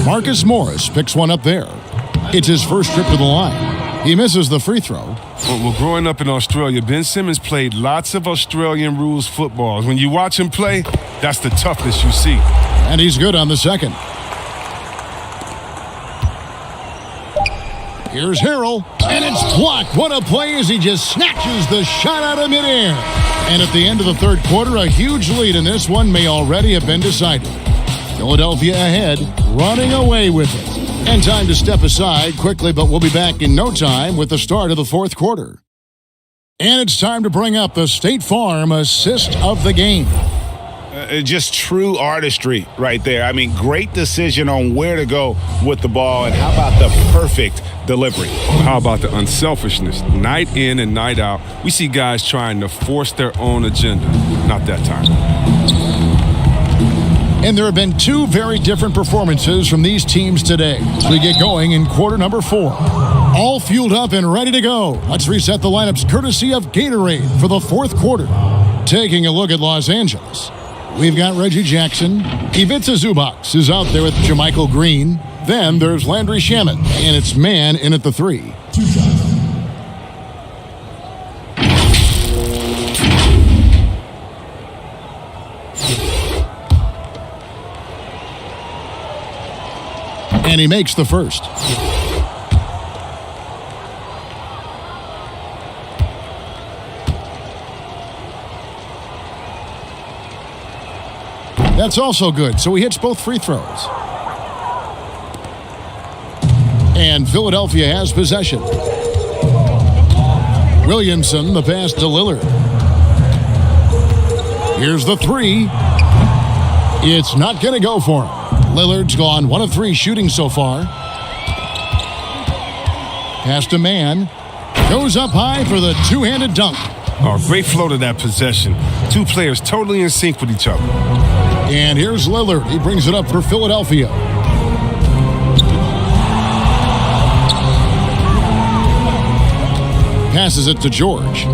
Marcus Morris picks one up there. It's his first trip to the line. He misses the free throw. Well, growing up in Australia, Ben Simmons played lots of Australian rules footballs. When you watch him play, that's the toughness you see. And he's good on the second. Here's Harrell, and it's blocked. What a play as he just snatches the shot out of midair. And at the end of the third quarter, a huge lead in this one may already have been decided. Philadelphia ahead, running away with it. And time to step aside quickly, but we'll be back in no time with the start of the fourth quarter. And it's time to bring up the State Farm assist of the game. Just true artistry right there. I mean, great decision on where to go with the ball, and how about the perfect delivery? How about the unselfishness? Night in and night out, we see guys trying to force their own agenda. Not that time. And there have been two very different performances from these teams today as we get going in quarter number 4. All fueled up and ready to go. Let's reset the lineups courtesy of Gatorade for the fourth quarter. Taking a look at Los Angeles, we've got Reggie Jackson. Ivica Zubac is out there with Jermichael Green. Then there's Landry Shamet, and it's man in at the 3. And he makes the first. That's also good, so he hits both free throws. And Philadelphia has possession. Williamson, the pass to Lillard. Here's the 3. It's not going to go for him. Lillard's gone 1 of 3 shooting so far. Pass to man. Goes up high for the two-handed dunk. Oh, great flow to that possession. Two players totally in sync with each other. And here's Lillard. He brings it up for Philadelphia. Passes it to George.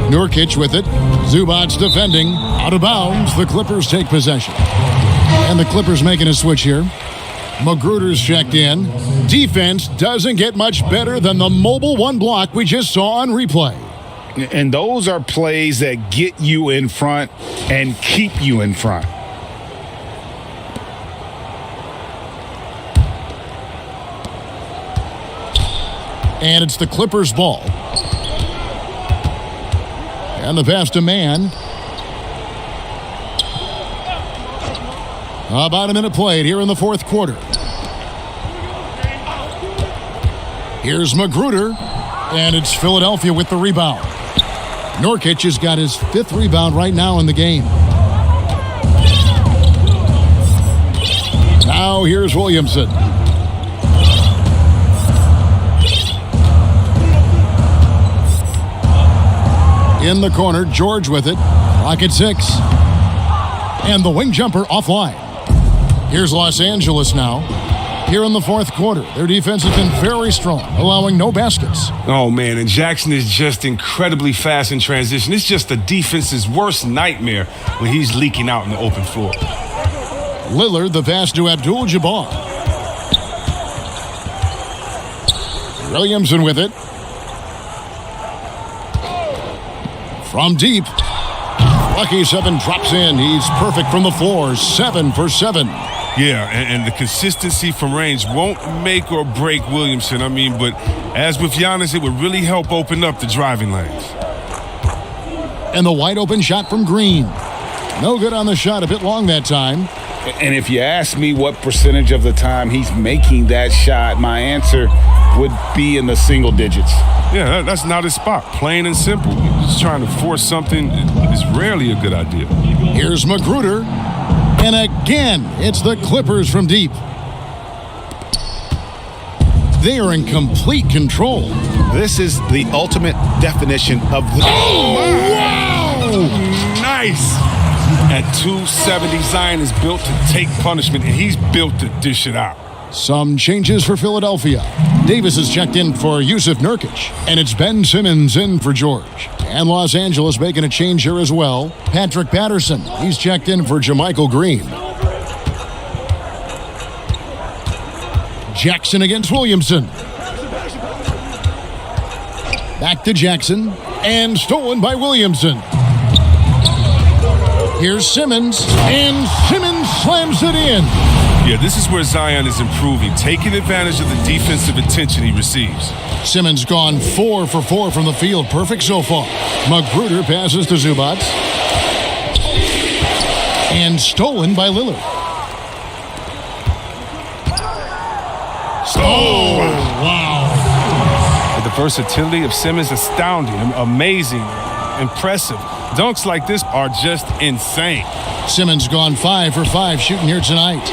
Nurkic with it. Zubac defending. Out of bounds. The Clippers take possession. And the Clippers making a switch here. Magruder's checked in. Defense doesn't get much better than the mobile one block we just saw on replay. And those are plays that get you in front and keep you in front. And it's the Clippers' ball. And the pass to man. About a minute played here in the fourth quarter. Here's Magruder. And it's Philadelphia with the rebound. Nurkic has got his 5th rebound right now in the game. Now here's Williamson. In the corner, George with it. Clock at 6. And the wing jumper offline. Here's Los Angeles now. Here in the fourth quarter, their defense has been very strong, allowing no baskets. Oh, man, and Jackson is just incredibly fast in transition. It's just the defense's worst nightmare when he's leaking out in the open floor. Lillard, the pass to Abdul-Jabbar. Williamson with it. From deep. Lucky 7 drops in. He's perfect from the floor. 7 for 7. Yeah, and the consistency from range won't make or break Williamson. I mean, but as with Giannis, it would really help open up the driving lanes. And the wide open shot from Green. No good on the shot. A bit long that time. And if you ask me what percentage of the time he's making that shot, my answer would be in the single digits. Yeah, that's not his spot. Plain and simple. Just trying to force something is rarely a good idea. Here's Magruder. And again, it's the Clippers from deep. They are in complete control. This is the ultimate definition of the... Nice. At 270, Zion is built to take punishment, and he's built to dish it out. Some changes for Philadelphia. Davis is checked in for Yusuf Nurkic, and it's Ben Simmons in for George. And Los Angeles making a change here as well. Patrick Patterson, he's checked in for JaMychal Green. Jackson against Williamson. Back to Jackson, and stolen by Williamson. Here's Simmons, and Simmons slams it in. Yeah, this is where Zion is improving, taking advantage of the defensive attention he receives. Simmons gone 4 for 4 from the field. Perfect so far. Magruder passes to Zubac. And stolen by Lillard. Oh, wow. The versatility of Simmons, astounding, amazing, impressive. Dunks like this are just insane. Simmons gone 5 for 5 shooting here tonight.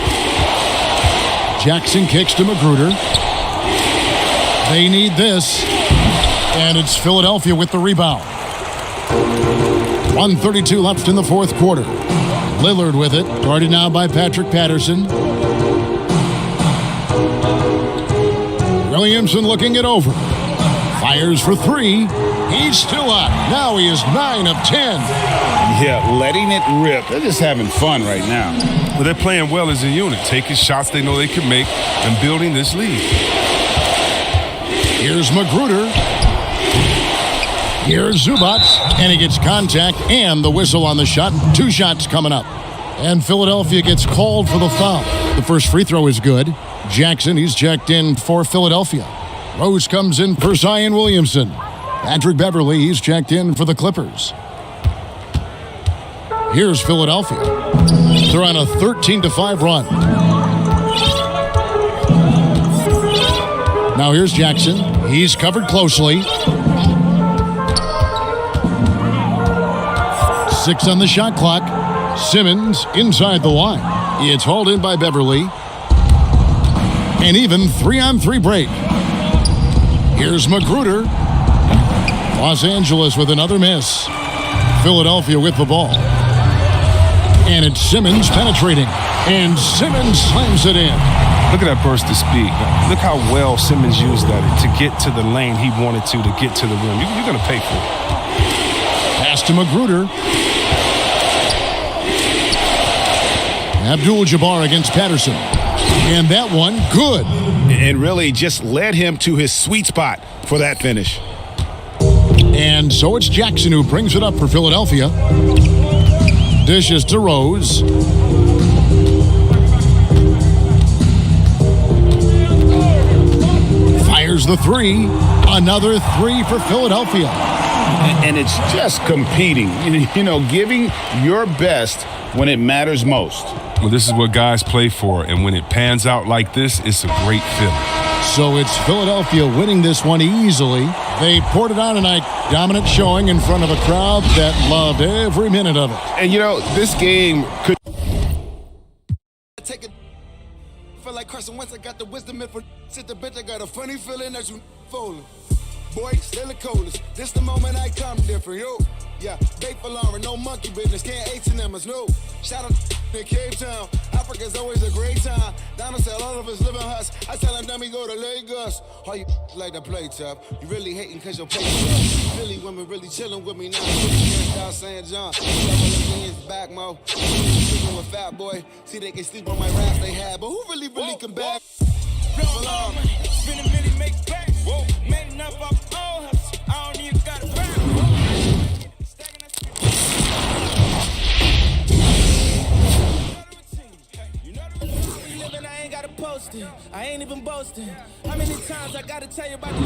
Jackson kicks to Magruder. They need this. And it's Philadelphia with the rebound. 1:32 left in the fourth quarter. Lillard with it. Guarded now by Patrick Patterson. Williamson looking it over. Fires for 3. He's still up. Now he is 9 of 10. Yeah, letting it rip. They're just having fun right now. Well, they're playing well as a unit, taking shots they know they can make and building this lead. Here's Magruder. Here's Zubac. And he gets contact and the whistle on the shot. 2 shots coming up. And Philadelphia gets called for the foul. The first free throw is good. Jackson, he's checked in for Philadelphia. Rose comes in for Zion Williamson. Patrick Beverly, he's checked in for the Clippers. Here's Philadelphia. They're on a 13-5 run. Now here's Jackson. He's covered closely. 6 on the shot clock. Simmons inside the line. It's hauled in by Beverly. An even 3-on-3 break. Here's Magruder. Los Angeles with another miss. Philadelphia with the ball. And it's Simmons penetrating. And Simmons slams it in. Look at that burst of speed. Look how well Simmons used that to get to the lane he wanted to get to the rim. You're going to pay for it. Pass to Magruder. Abdul-Jabbar against Patterson. And that one, good. And really just led him to his sweet spot for that finish. And so it's Jackson who brings it up for Philadelphia. Dishes to Rose. Fires the 3. Another 3 for Philadelphia. And it's just competing, giving your best when it matters most. Well, this is what guys play for, and when it pans out like this, it's a great feeling. So it's Philadelphia winning this one easily. They poured it on tonight. Dominant showing in front of a crowd that loved every minute of it. And, this game could... Take it. Feel like Carson Wentz, I got the wisdom and for sit the bitch, I got a funny feeling that you falling. Boy, still the coldest. This the moment I come different, yo. Yeah, bait for Lauren, no monkey business. Can't H&M us, no. Shout out in Cape Town. Africa's always a great time. Donald said all of us live in huts. I tell him, dummy, go to Lagos. All you like to play tough. You really hating cause your pay tough. Really women really chilling with me now. Out St. John. His back, mo. Sleeping with Fat Boy. See, they can sleep on my raps they had. But who really can back? Spin a minute, make back. Made enough off all hustle. I don't even got a back. I ain't even boasting. How many times I gotta tell you about the